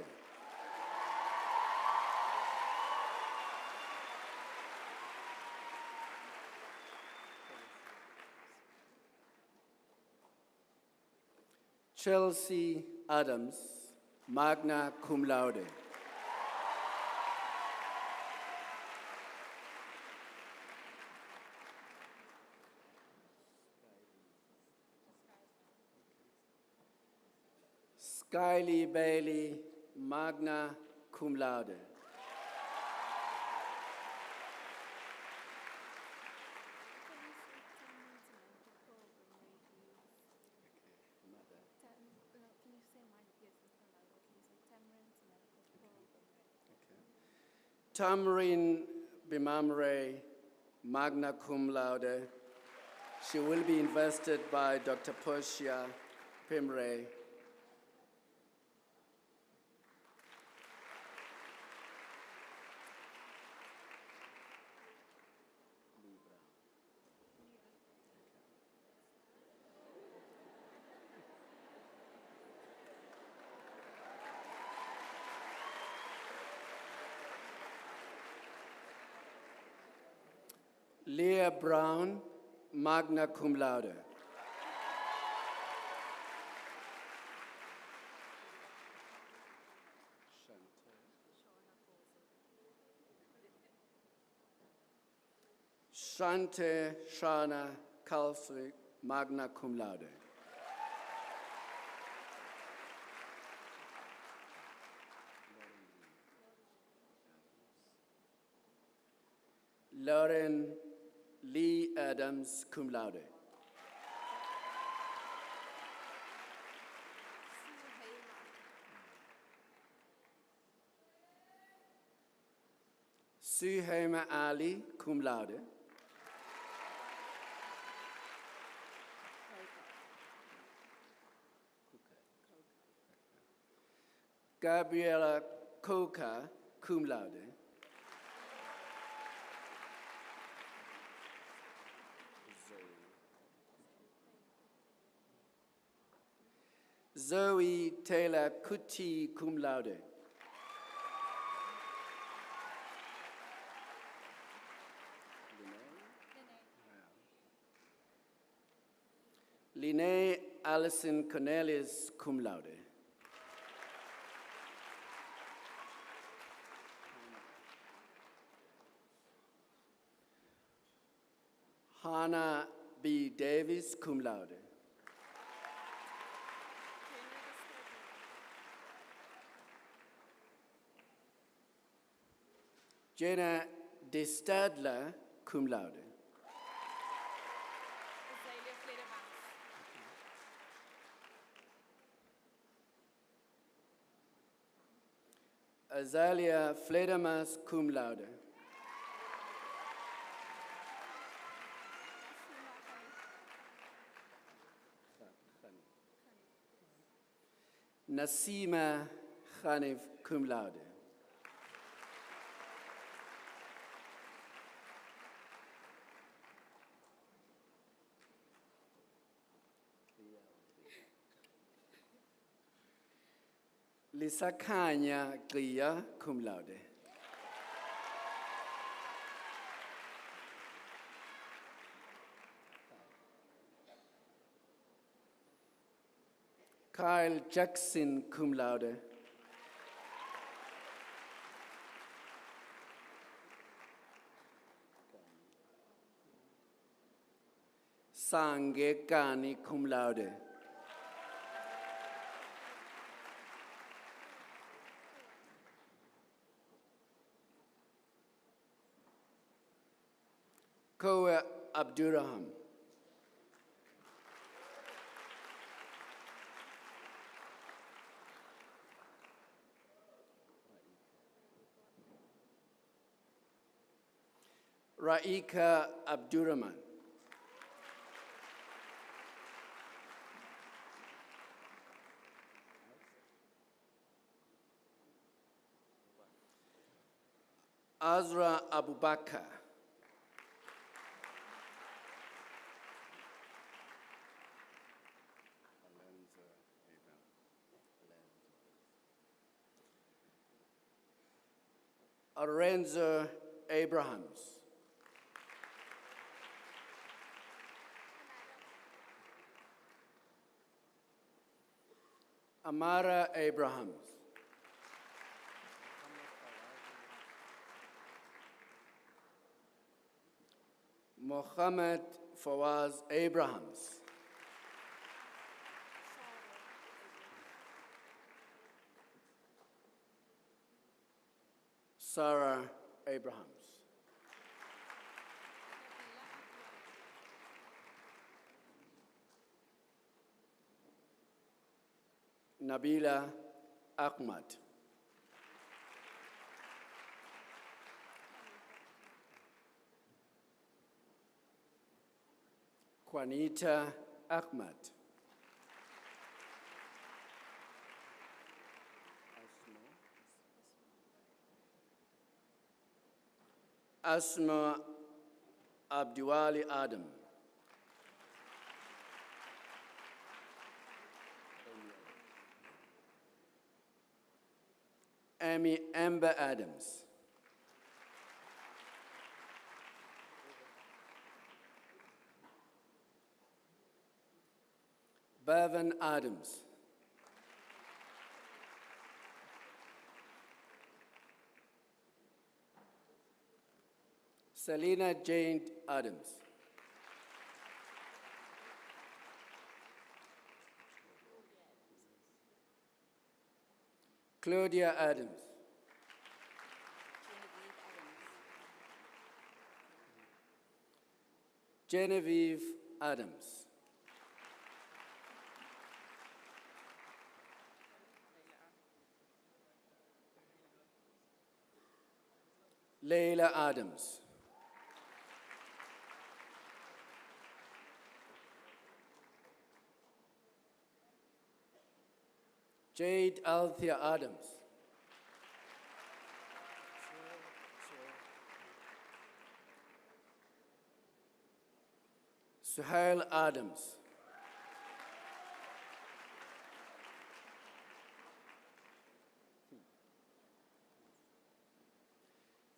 Speaker 9: Chelsea Adams, magna cum laude. Skyly Bailey, magna cum laude. Tamrin Bimamre, magna cum laude. She will be invested by Dr. Portia Pimre. Leah Brown, magna cum laude. Shante Shana Kalsvik, magna cum laude. Lauren Lee Adams, cum laude. Suhaima Ali, cum laude. Gabriela Coca, cum laude. Zoe Taylor Kuti, cum laude. Linnea Allison Cornelius, cum laude. Hannah B. Davis, cum laude. Jenna De Stadler, cum laude. Azalea Fledermas, cum laude. Nasima Khanif, cum laude. Lisakanya Gliya, cum laude. Kyle Jackson, cum laude. Sange Kani, cum laude. Koa Abdurrahman. Raika Abdurrahman. Azra Abubakar. Lorenzo Abrahams. Amara Abrahams. Mohammed Fawaz Abrahams. Sarah Abrahams. Nabila Ahmad. Juanita Ahmad. Asma Abdiwali Adam. Amy Amber Adams. Bevan Adams. Selena Jane Adams. Claudia Adams. Genevieve Adams. Leila Adams. Jade Althea Adams. Suhail Adams.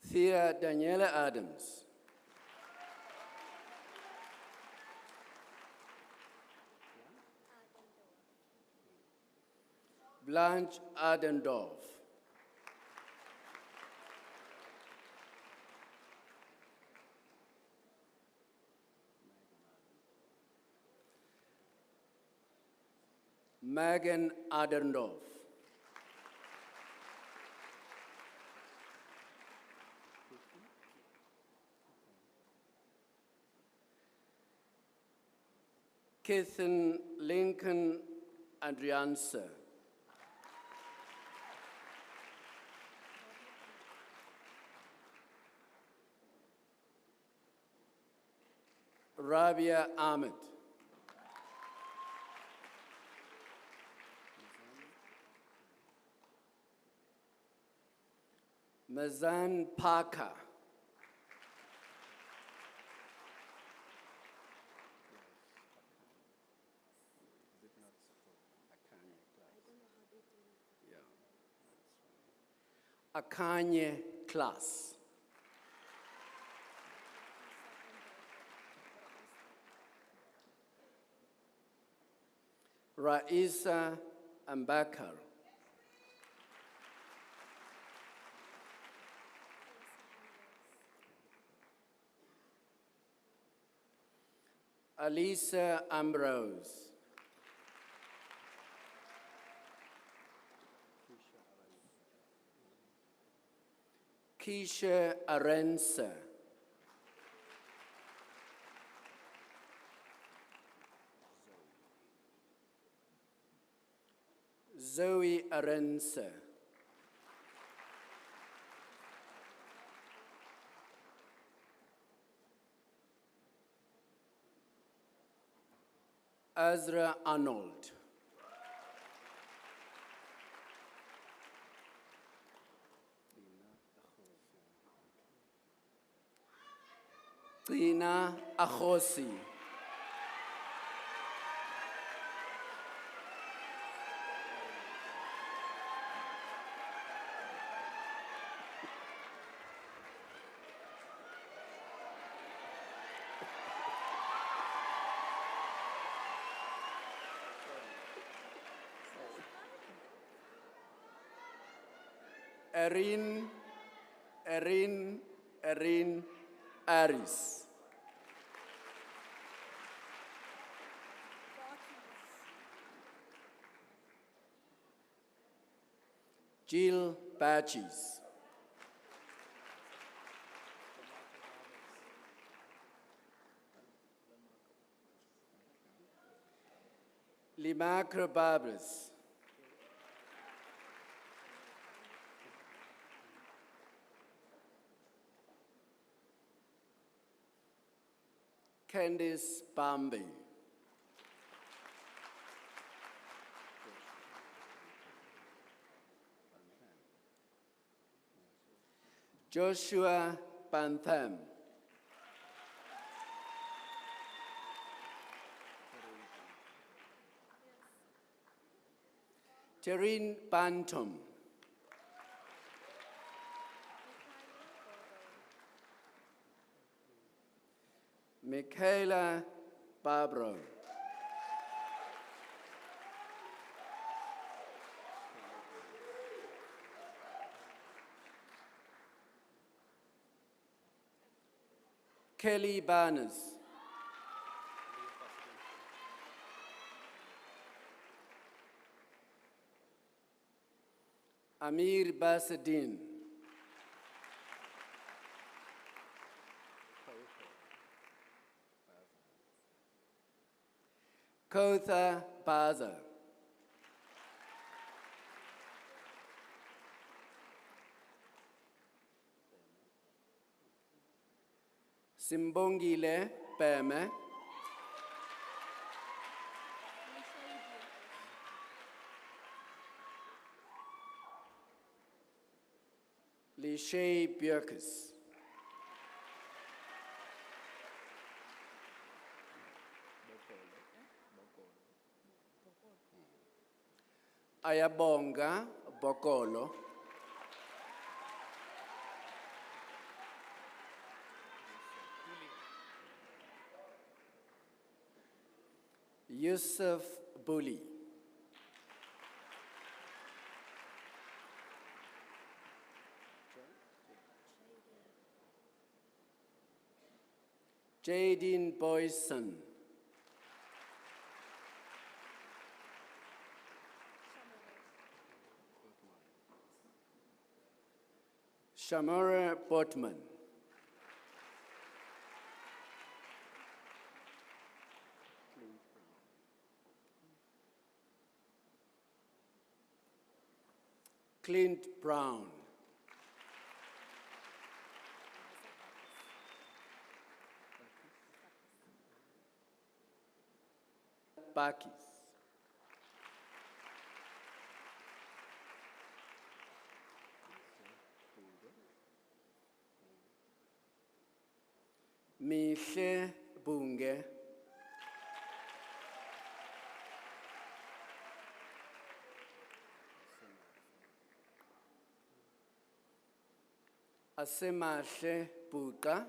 Speaker 9: Thea Daniela Adams. Blanche Adendorf. Megan Adendorf. Keithan Lincoln Adriansa. Rabia Ahmed. Mazan Parker. Akanye class. Raisa Ambakar. Alisa Ambrose. Keisha Arensa. Zoe Arensa. Azra Arnold. Gcina Akhosi. Erin Aris. Jill Batches. Limakra Barbers. Candice Bambi. Joshua Bantham. Terine Bantom. Michaela Barbaro. Kelly Barnes. Amir Basadin. Kotha Baza. Simbongile Peme. Lishay Bjerkes. Ayabonga Bokolo. Yusuf Buli. Jadine Boyson. Shamara Botman. Clint Brown. Bakis. Mihle Bunge. Asemahle Buka.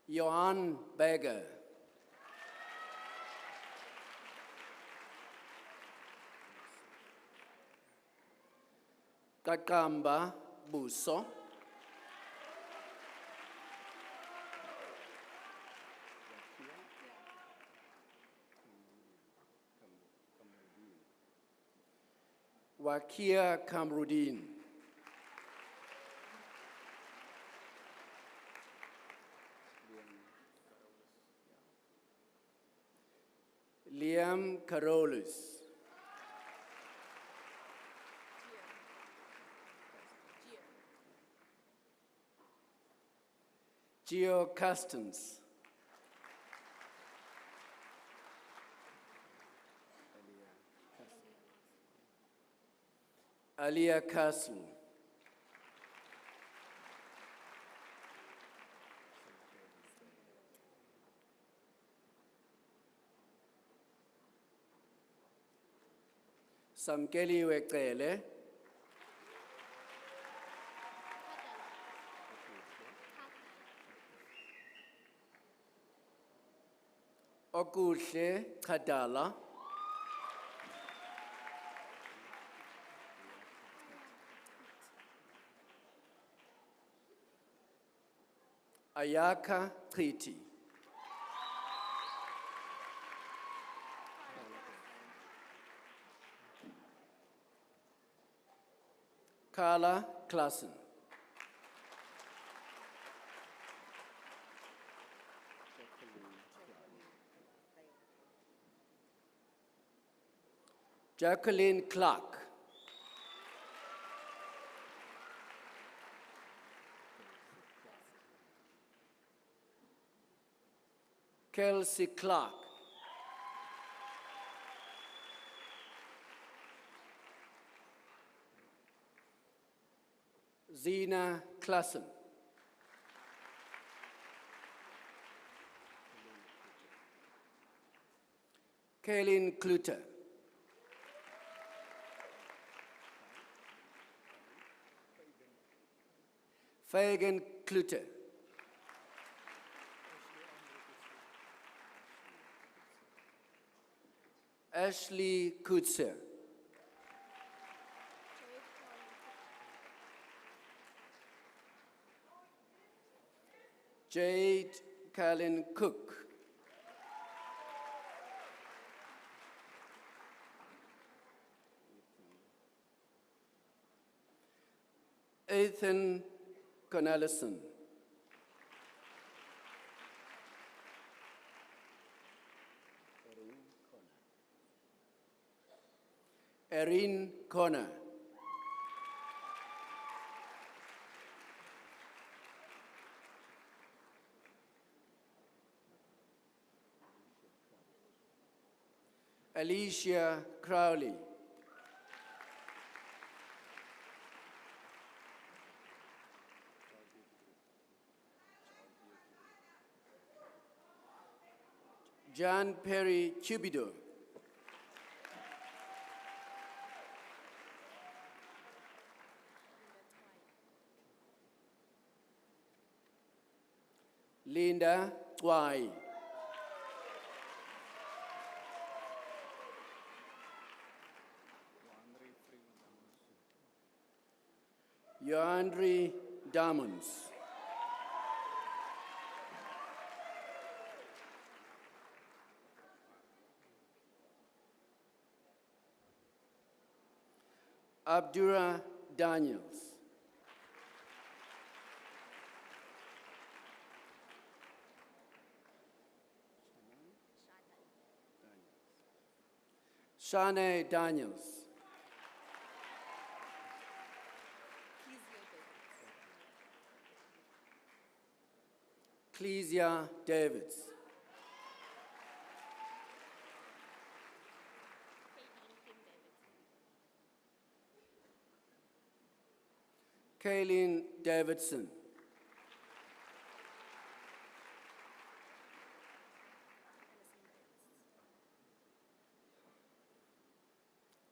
Speaker 9: Johan Berger. Kakamba Buso. Wakia Kamrudin. Liam Carolus. Geo Custance. Alia Castle. Samkeli Wekele. Okuhle Kadala. Ayaka Triti. Carla Klassen. Jacqueline Clark. Kelsey Clark. Zina Klassen. Kaylin Kluter. Fagan Kluter. Ashley Kutzer. Jade Kalin Cook. Ethan Cornelison. Erin Connor. Alicia Crowley. John Perry Cubido. Linda Twai. Yoandri Damons. Abdurrah Daniels. Shanae Daniels. Clesia Davids. Kaylin Davidson.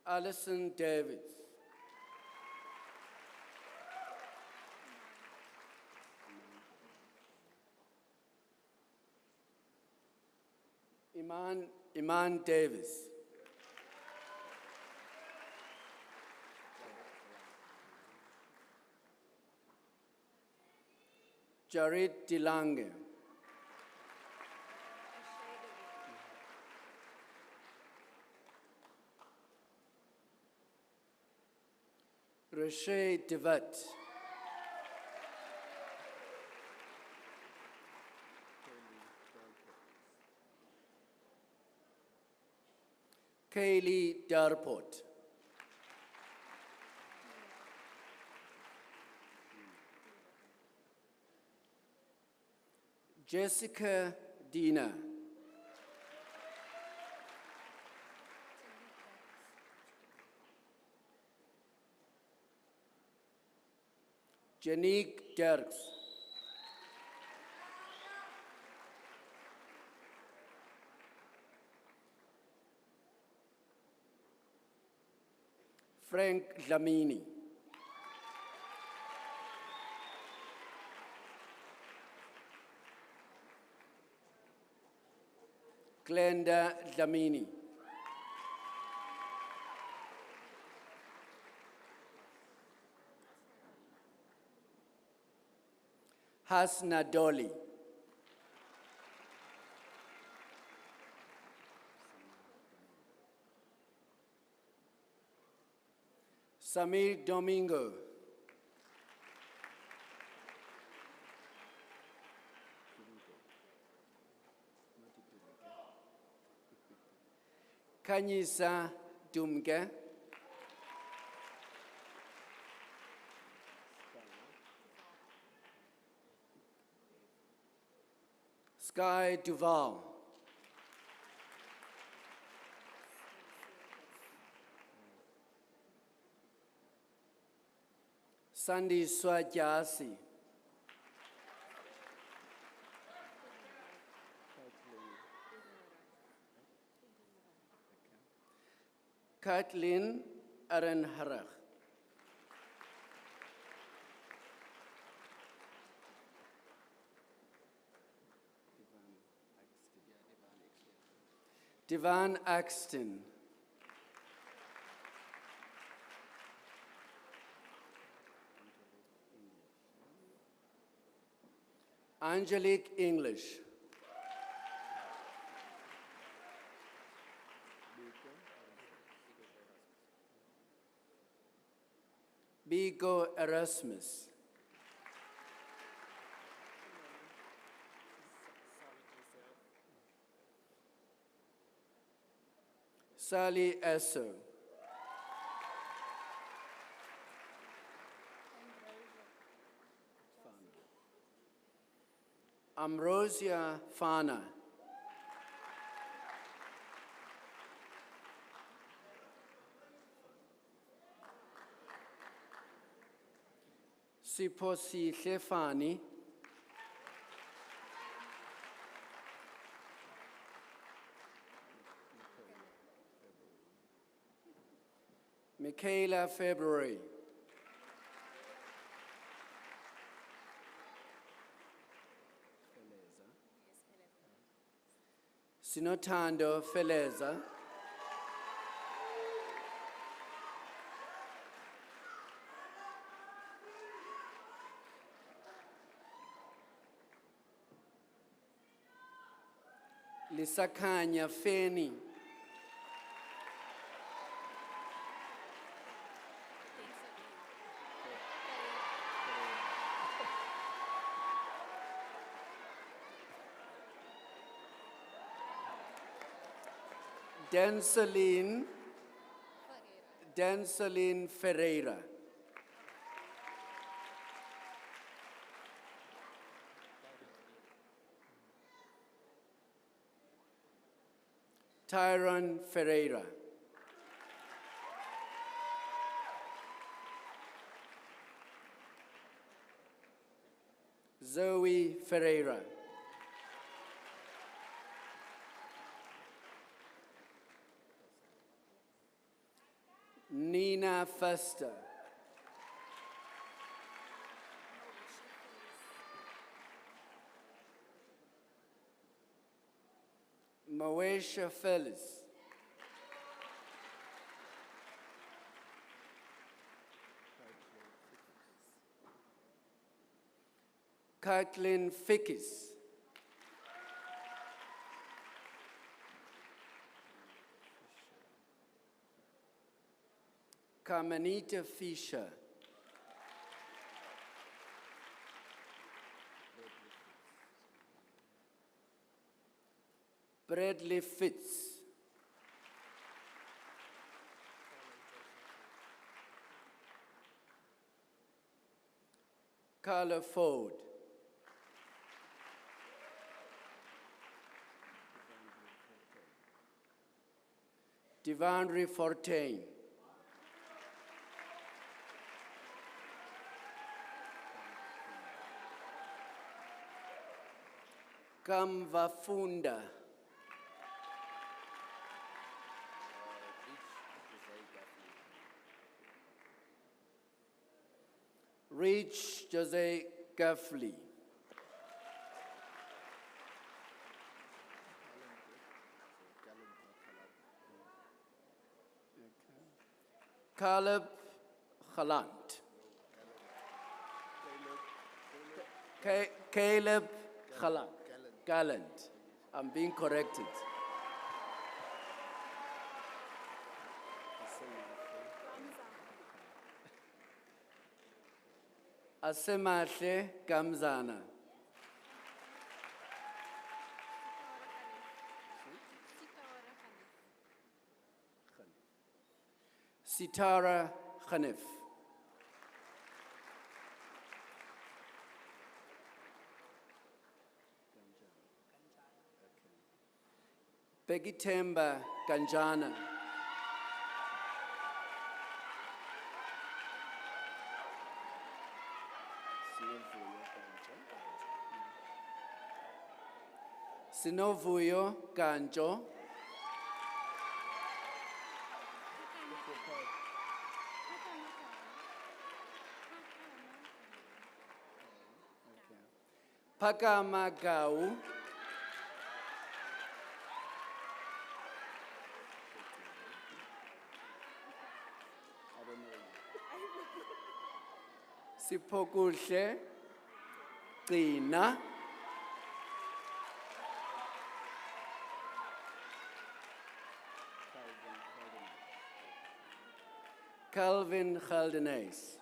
Speaker 9: Alison Davids. Iman Davis. Jared DeLange. Roche Devat. Kaylee Darport. Jessica Dina. Janique Dirks. Frank Dlamini. Glenda Dlamini. Hasna Dolly. Samir Domingo. Kanyisa Dumge. Sky Duval. Sandy Swajasi. Kathleen Arenharach. Divan Axton. Angelique English. Bigo Erasmus. Sally Esso. Ambrosia Fana. Siposi Hlefani. Michaela February. Sinotando Feleza. Lisakanya Feni. Danceline Ferreira. Tyron Ferreira. Zoe Ferreira. Nina Festa. Moesha Felix. Kathleen Fickis. Carmenita Fisher. Bradley Fitz. Carla Ford. Devandre Fortain. Kamvafunda. Rich Jose Gaffley. Caleb Galant. Caleb Galant. Gallant. I'm being corrected. Asemahle Gamzana. Sitara Khanif. Begitemba Ganjana. Sinovuyo Ganjo. Pakamagau. Sipokuhle Qina. Calvin Galdenes.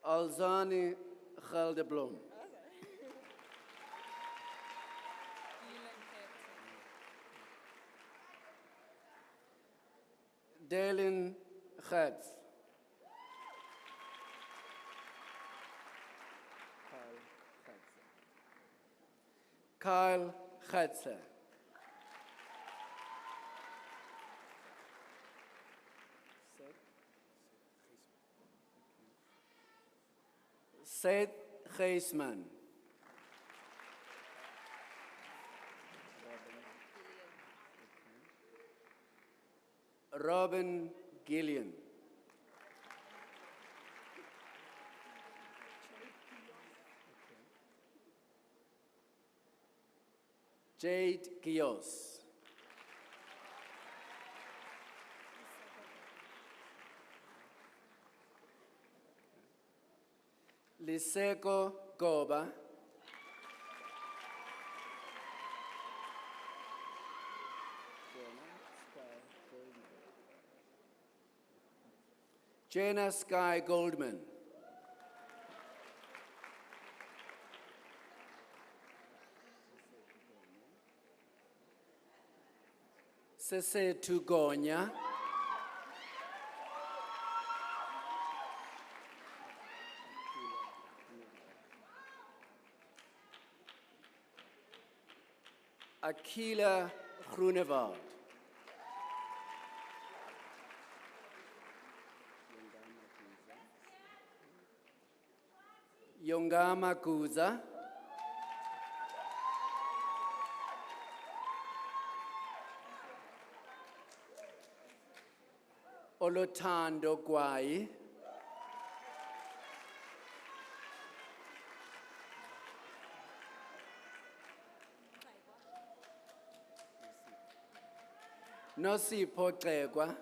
Speaker 9: Alzani Galdeblom. Dalen Ghats. Kyle Ghatser. Seth Geisman. Robin Gillian. Jade Gios. Liseko Goba. Jenna Sky Goldman. Sese Tugonya. Akila Groenewald. Yongama Kuza. Olotando Gwai. Nosipho Xekwa.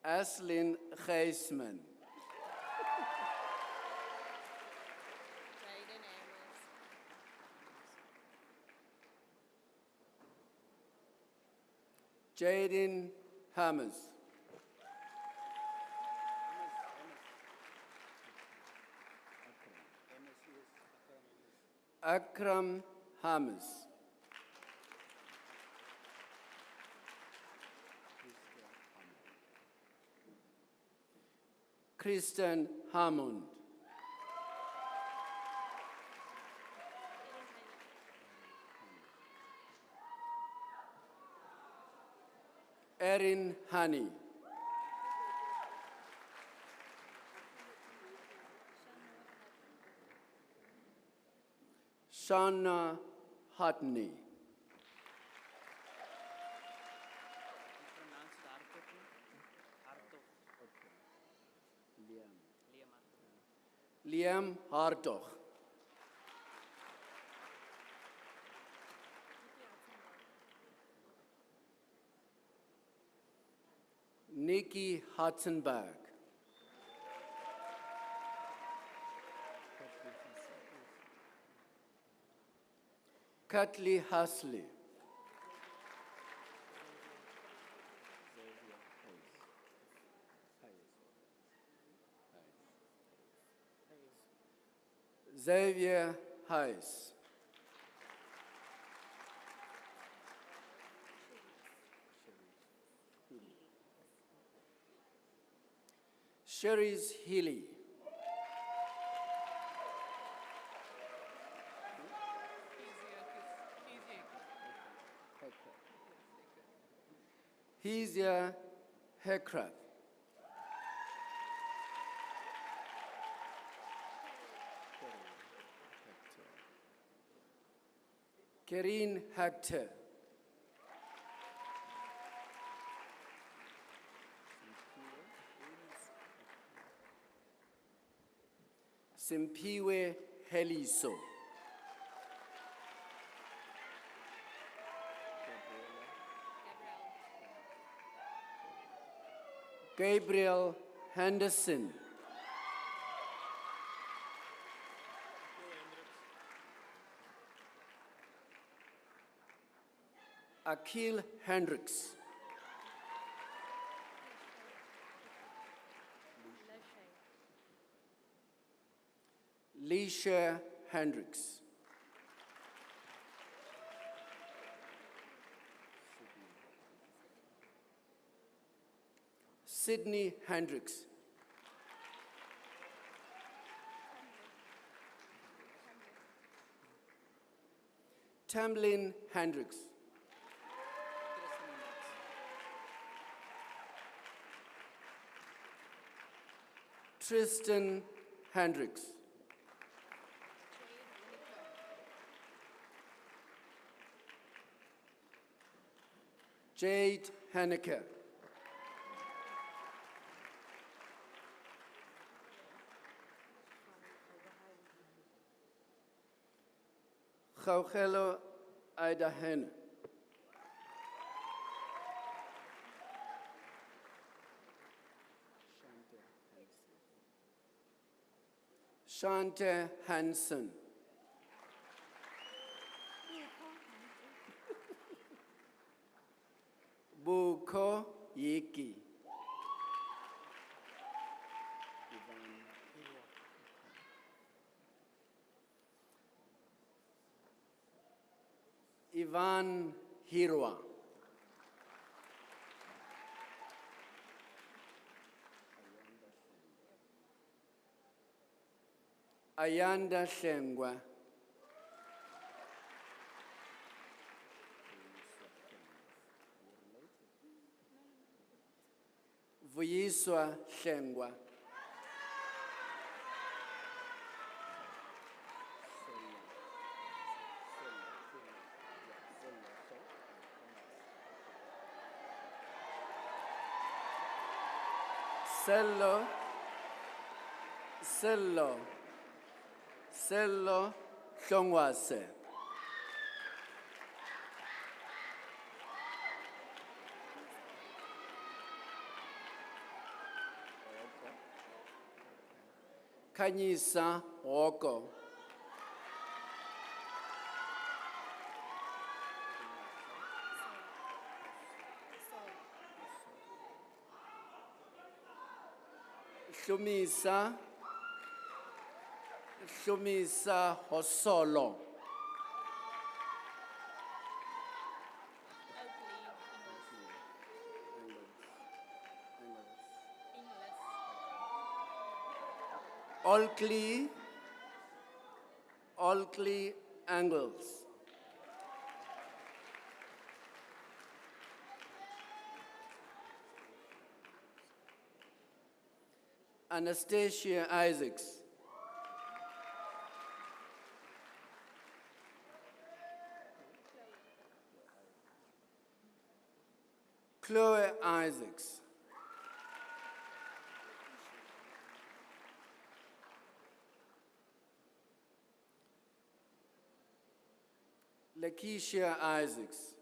Speaker 9: Aslin Geisman. Jaden Hammers. Akram Hammers. Kristen Hammond. Erin Honey. Shauna Hotney. Liam Hartog. Nikki Hutzenberg. Kathleen Hasley. Xavier Heiss. Cherise Healy. Hezia Heckrath. Kerine Hector. Simpiwe Heliso. Gabriel Henderson. Akil Hendricks. Leisha Hendricks. Sydney Hendricks. Tamlin Hendricks. Tristan Hendricks. Jade Hanneke. Gaugelo Aidahene. Shante Hansen. Buko Yiki. Ivan Hirwa. Ayanda Shengwa. Vuyiswa Shengwa. Sello Hlongwase. Kanyisa Oko. Shumisa Hosolo. Alkley Angles. Anastasia Isaacs. Chloe Isaacs. Lakeisha Isaacs.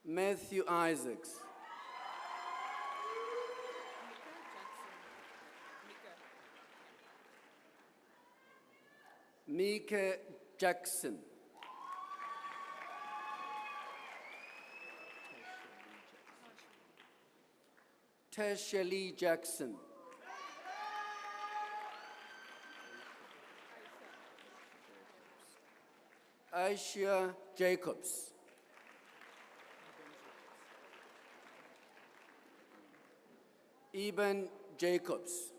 Speaker 9: Matthew Isaacs. Mika Jackson. Tasha Lee Jackson. Aisha Jacobs. Eben Jacobs.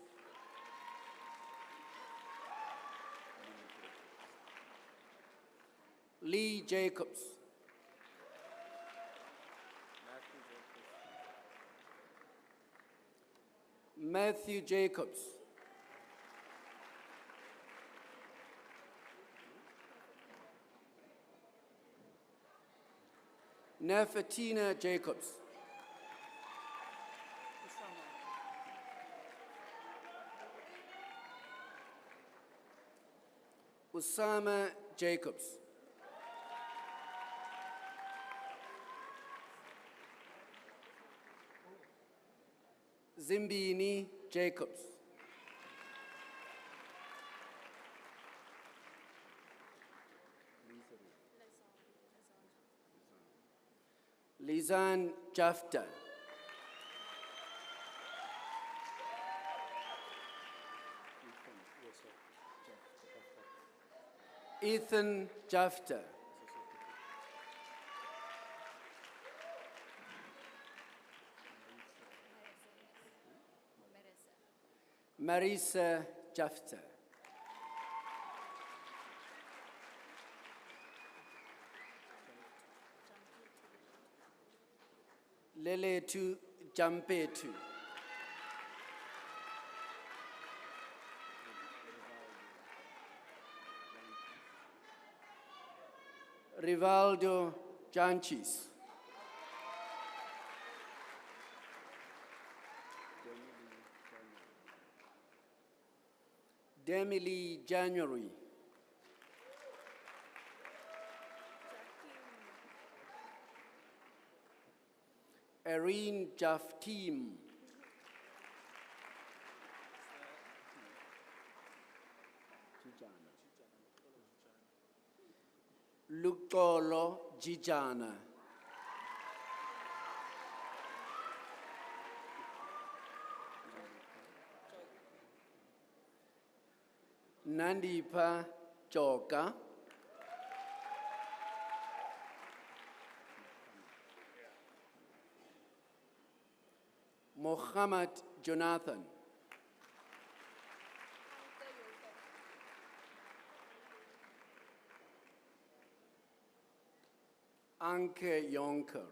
Speaker 9: Lee Jacobs. Matthew Jacobs. Nefertina Jacobs. Usama Jacobs. Zimbini Jacobs. Lizan Jafta. Ethan Jafta. Marisa Jafta. Leletu Jampetu. Rivaldo Janchis. Demily January. Erin Jaftim. Lukolo Jijana. Nandipa Joka. Mohammed Jonathan. Anke Yonker.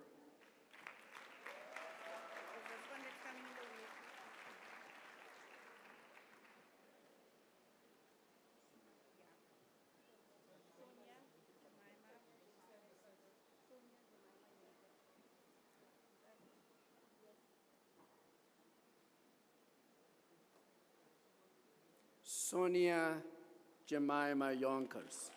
Speaker 9: Sonia Jemima Yonkers.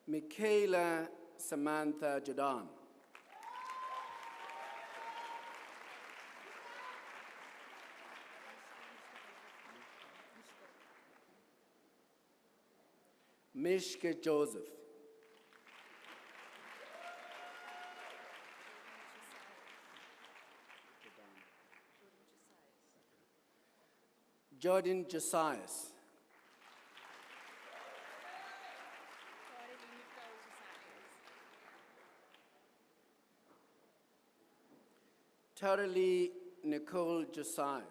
Speaker 9: Michaela Samantha Jordan. Mishka Joseph. Jordan Josias. Taralee Nicole Josias.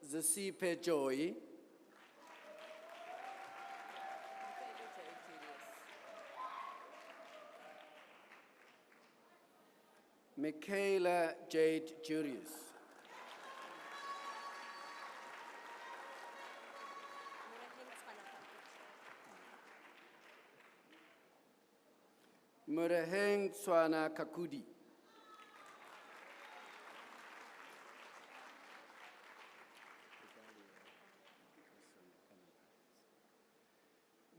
Speaker 9: Zasipe Joy. Michaela Jade Julius. Muraheng Swana Kakudi.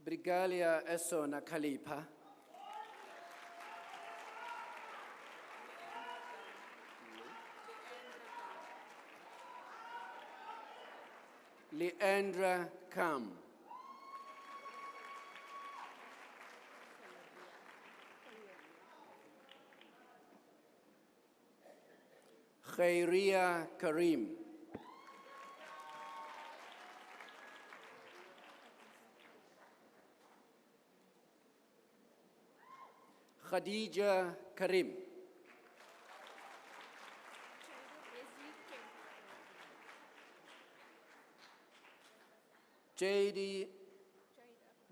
Speaker 9: Brigalia Eso Nakalipa. Leandra Kam. Khairia Karim. Khadija Karim.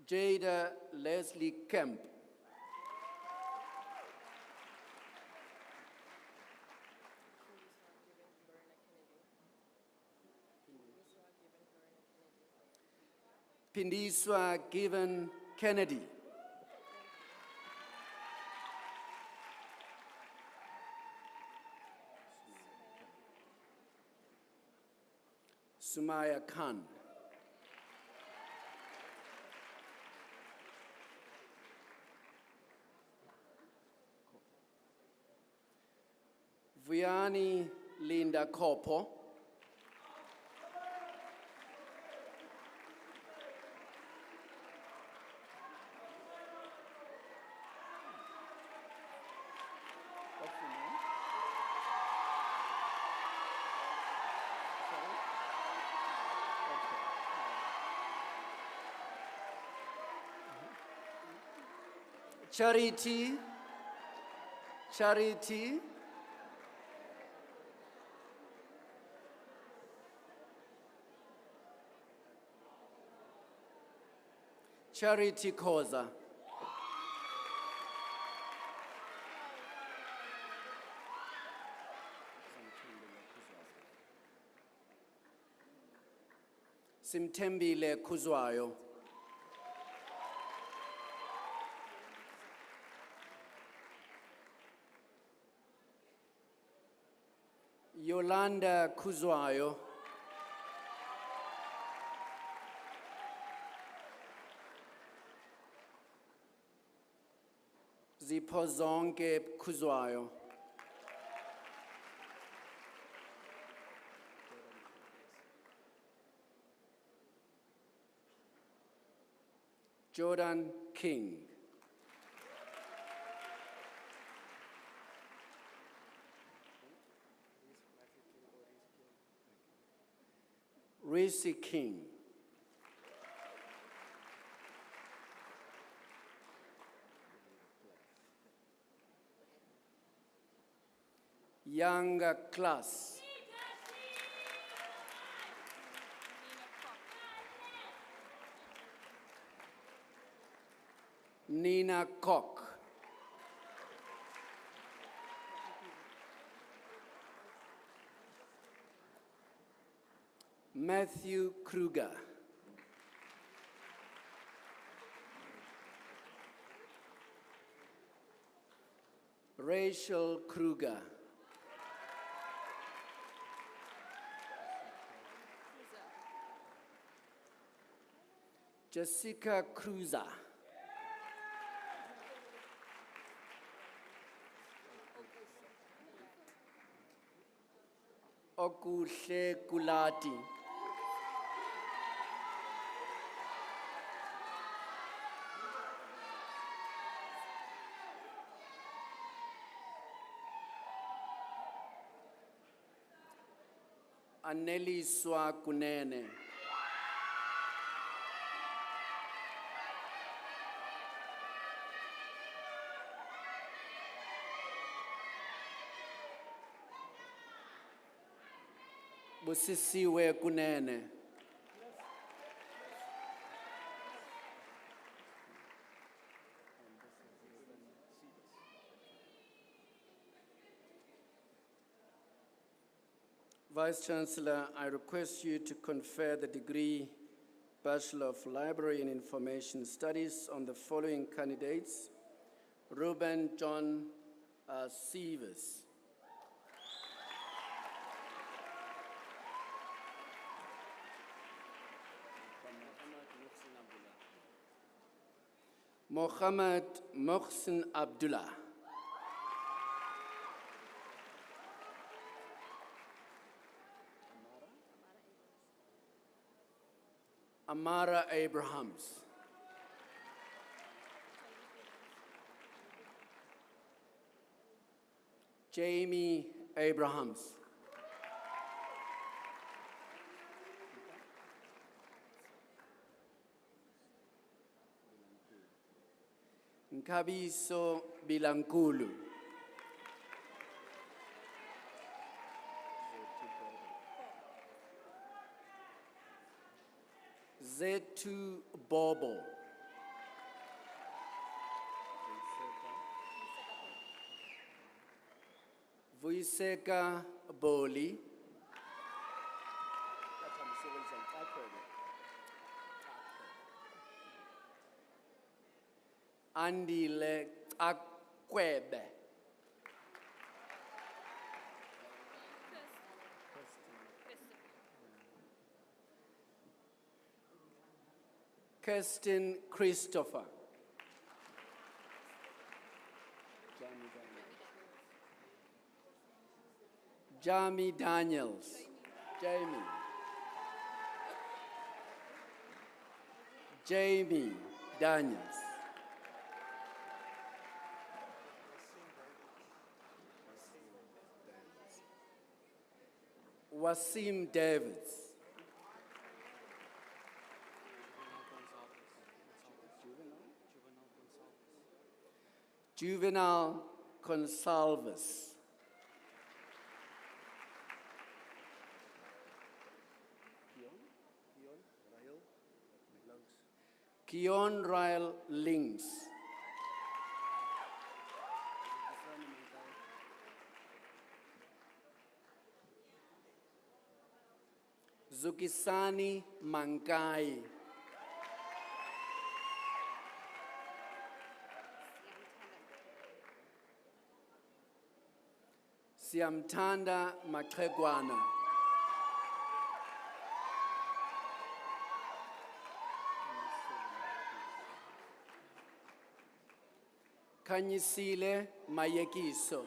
Speaker 9: Jada Leslie Kemp. Pindiswa Given Kennedy. Sumaya Khan. Vianney Linda Kopo. Charity. Charity Koza. Simtembile Kuzwayo. Yolanda Kuzwayo. Zipozonke Kuzwayo. Jordan King. Reese King. Younger class. Nina Koch. Matthew Kruger. Rachel Kruger. Jessica Cruiser. Okuhle Kulati. Aneliswa Kunene. Busisiwe Kunene. Vice Chancellor, I request you to confer the degree Bachelor of Library and Information Studies on the following candidates: Ruben John Sievers. Mohammed Mohsin Abdullah. Amara Abrahams. Jamie Abrahams. Nkabiso Bilankulu. Zetu Bobo. Vuiseka Boli. Andile Akwebe. Kirsten Christopher. Jamie Daniels. Jamie Daniels. Wasim Davids. Juvenal Consalvus. Kion Ryle Links. Zukisani Mankai. Siamtanda Makregwana. Kanyisile Mayekiso.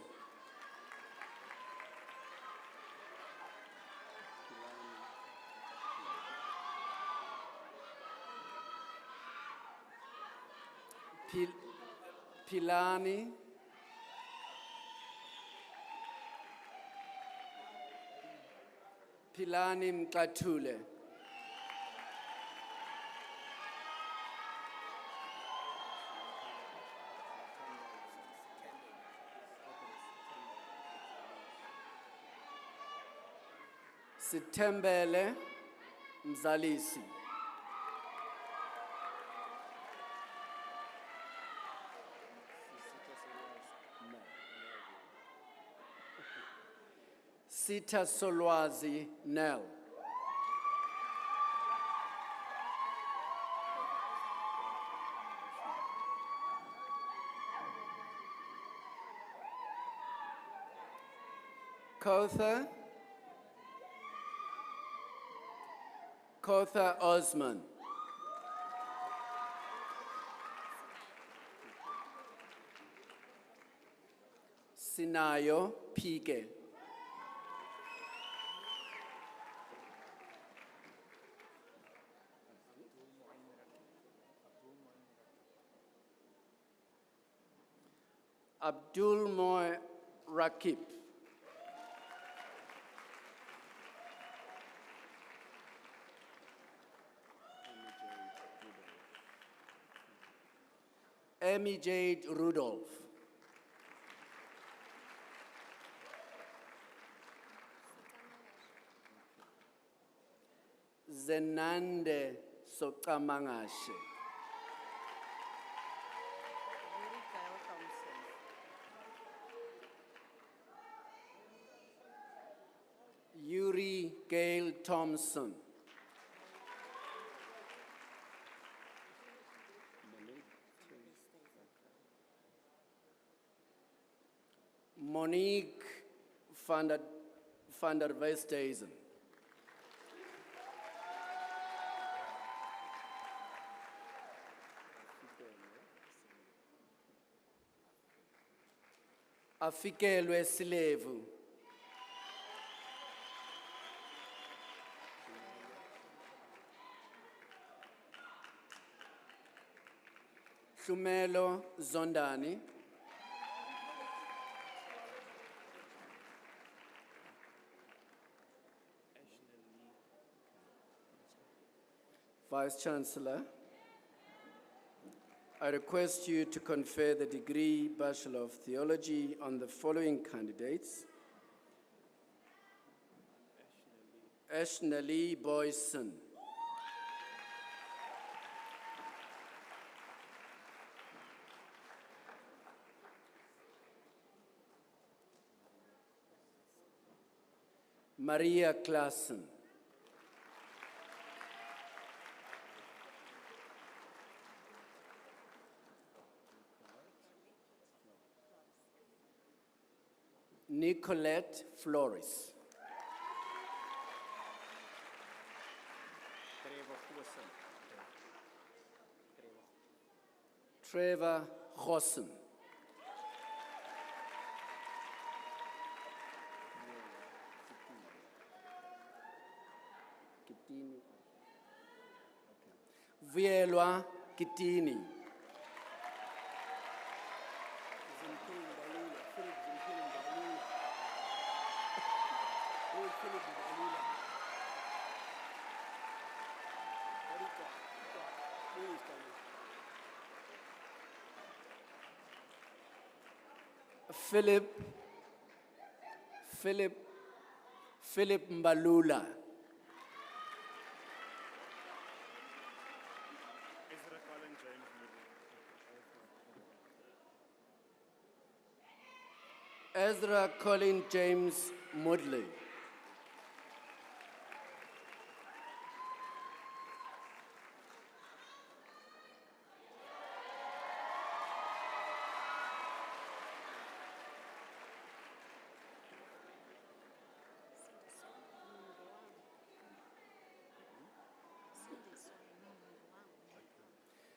Speaker 9: Pilani. Pilani Mkatule. Sitembele Mzalisi. Sita Solwazi Nell. Kotha Osman. Sinayo Pike. Abdul Moy Rakib. Amy Jade Rudolph. Zenande Sokamangashe. Yuri Gail Thompson. Monique van der Westhuizen. Afikelwe Silevu. Shumelo Zondani. Vice Chancellor, I request you to confer the degree Bachelor of Theology on the following candidates. Ashnali Boyson. Maria Klassen. Nicolette Flores. Trevor Hossen. Vielwa Kitini. Philip Mbalula. Ezra Colin James Moodley.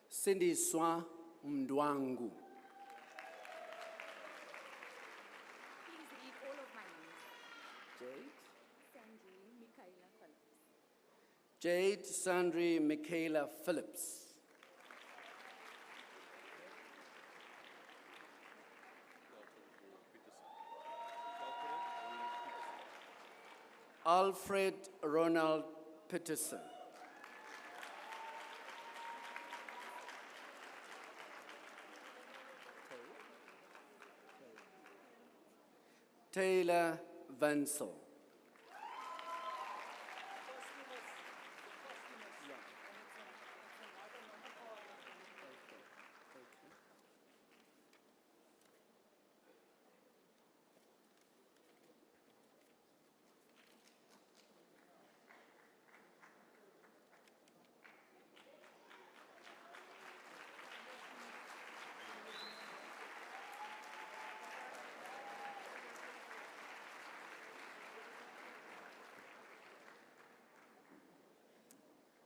Speaker 9: Cindy Swa Mdwangu.
Speaker 11: Please read all of my names.
Speaker 9: Jade Sandri Michaela Phillips. Alfred Ronald Peterson. Taylor Vansel.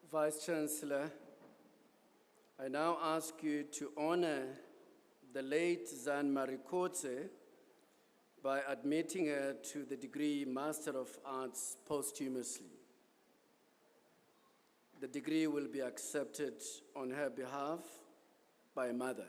Speaker 9: Vice Chancellor, I now ask you to honor the late Zan Marikotse by admitting her to the degree Master of Arts posthumously. The degree will be accepted on her behalf by Mother.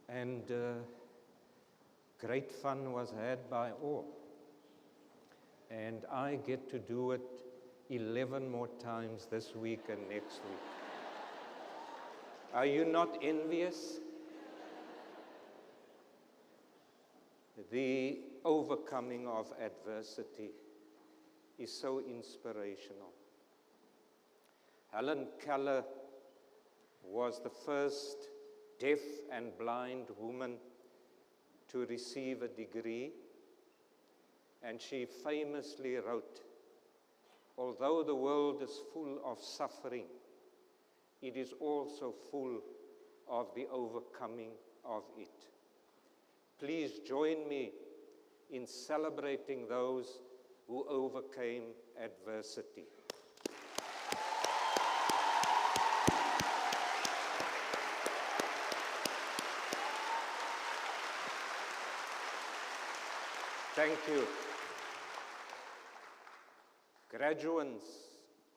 Speaker 3: And great fun was had by all. And I get to do it 11 more times this week and next week. Are you not envious? The overcoming of adversity is so inspirational. Helen Keller was the first deaf and blind woman to receive a degree, and she famously wrote, "Although the world is full of suffering, it is also full of the overcoming of it." Please join me in celebrating those who overcame adversity. Thank you. Graduates,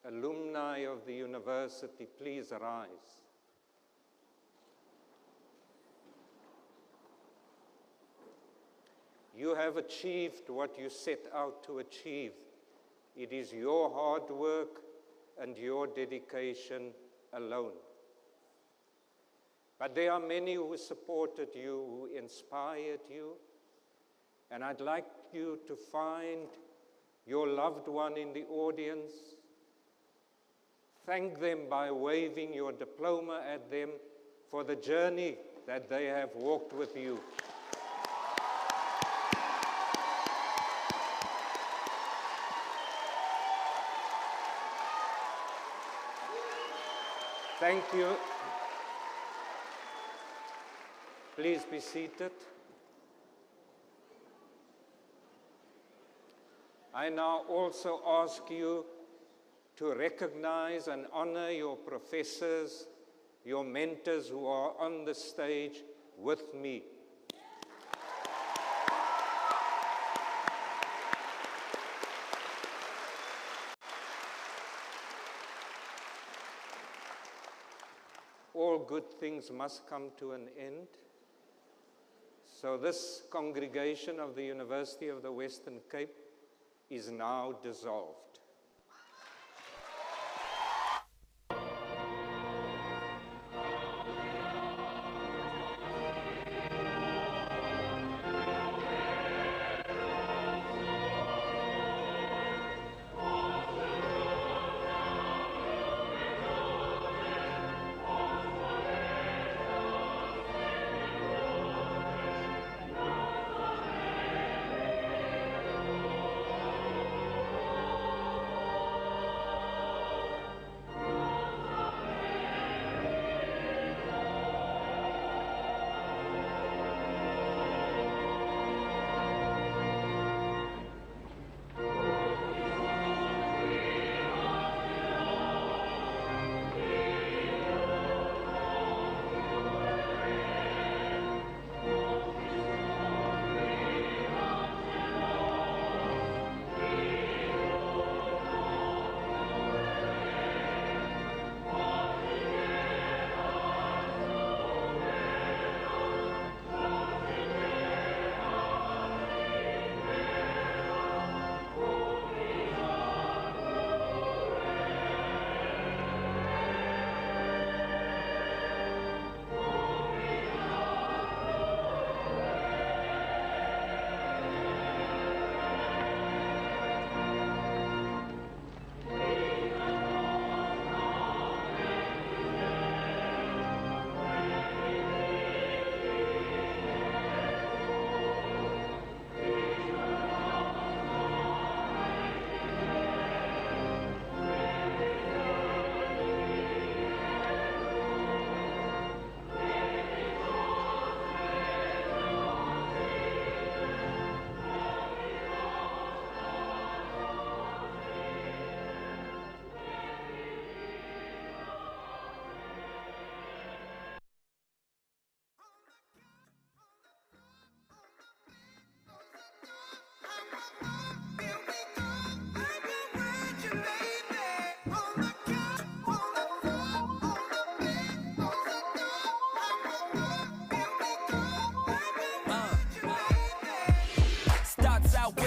Speaker 3: alumni of the university, please rise. You have achieved what you set out to achieve. It is your hard work and your dedication alone. But there are many who supported you, who inspired you, and I'd like you to find your loved one in the audience. Thank them by waving your diploma at them for the journey that they have walked with you. Thank you. Please be seated. I now also ask you to recognize and honor your professors, your mentors who are on the stage with me. All good things must come to an end. So this congregation of the University of the Western Cape is now dissolved.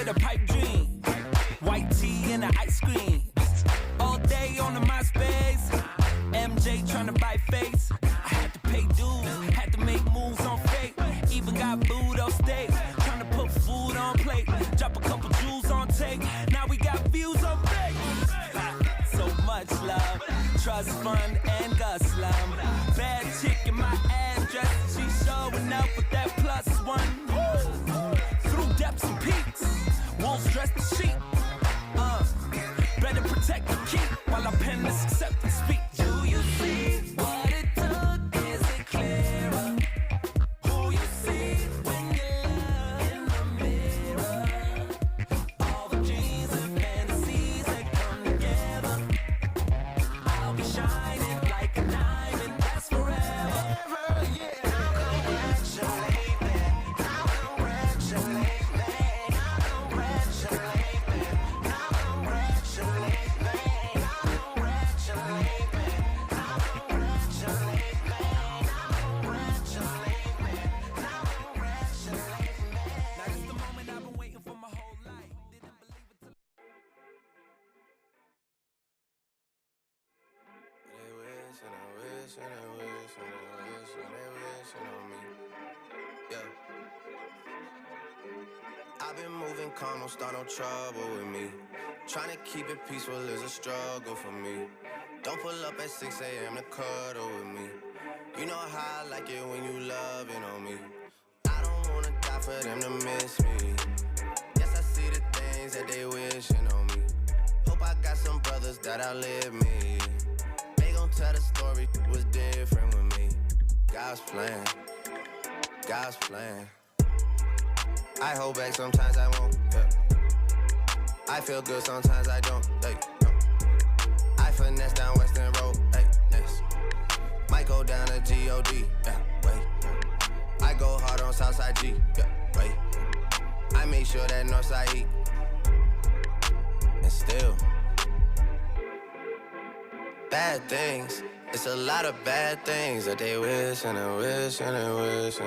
Speaker 12: with a pipe dream. White tea and an ice cream. All day on the MySpace. MJ tryna buy face. I had to pay dues, had to make moves on fate. Even got booed on stage, tryna put food on plate. Drop a couple jewels on tape. Now we got views on fake. So much love, trust fund and Gus Slum. Bad chick in my address, she showing up with that +1. Through depths and peaks, wolves dress the sheep. Better protect the keep while I pen this acceptance speech. Do you see what it took? Is it clearer? Who you see when you look in the mirror? All the dreams and fantasies that come together. I'll be shining like a diamond, that's forever. Yeah, now congratulate me. Now congratulate me. Now congratulate me. Now congratulate me. Now congratulate me. Now congratulate me. Now congratulate me. Now congratulate me. Now this the moment I've been waiting for my whole life. Didn't believe it till
Speaker 13: They wish and I wish and I wish and I wish and they wishing on me. Yeah. I've been moving calm, don't start no trouble with me. Trying to keep it peaceful is a struggle for me. Don't pull up at 6 a.m. to cuddle with me. You know how I like it when you loving on me. I don't wanna die for them to miss me. Yes, I see the things that they wishing on me. Hope I got some brothers that outlive me. They gon' tell the story was different with me. God's plan, God's plan. I hold back sometimes I won't, yeah. I feel good sometimes I don't, hey, no. I finesse down Western Road, hey, next. Might go down to G.O.D., yeah, wait. I go hard on Southside G, yeah, wait. I make sure that Northside eat. And still bad things, it's a lot of bad things that they wish and they wish and they wish and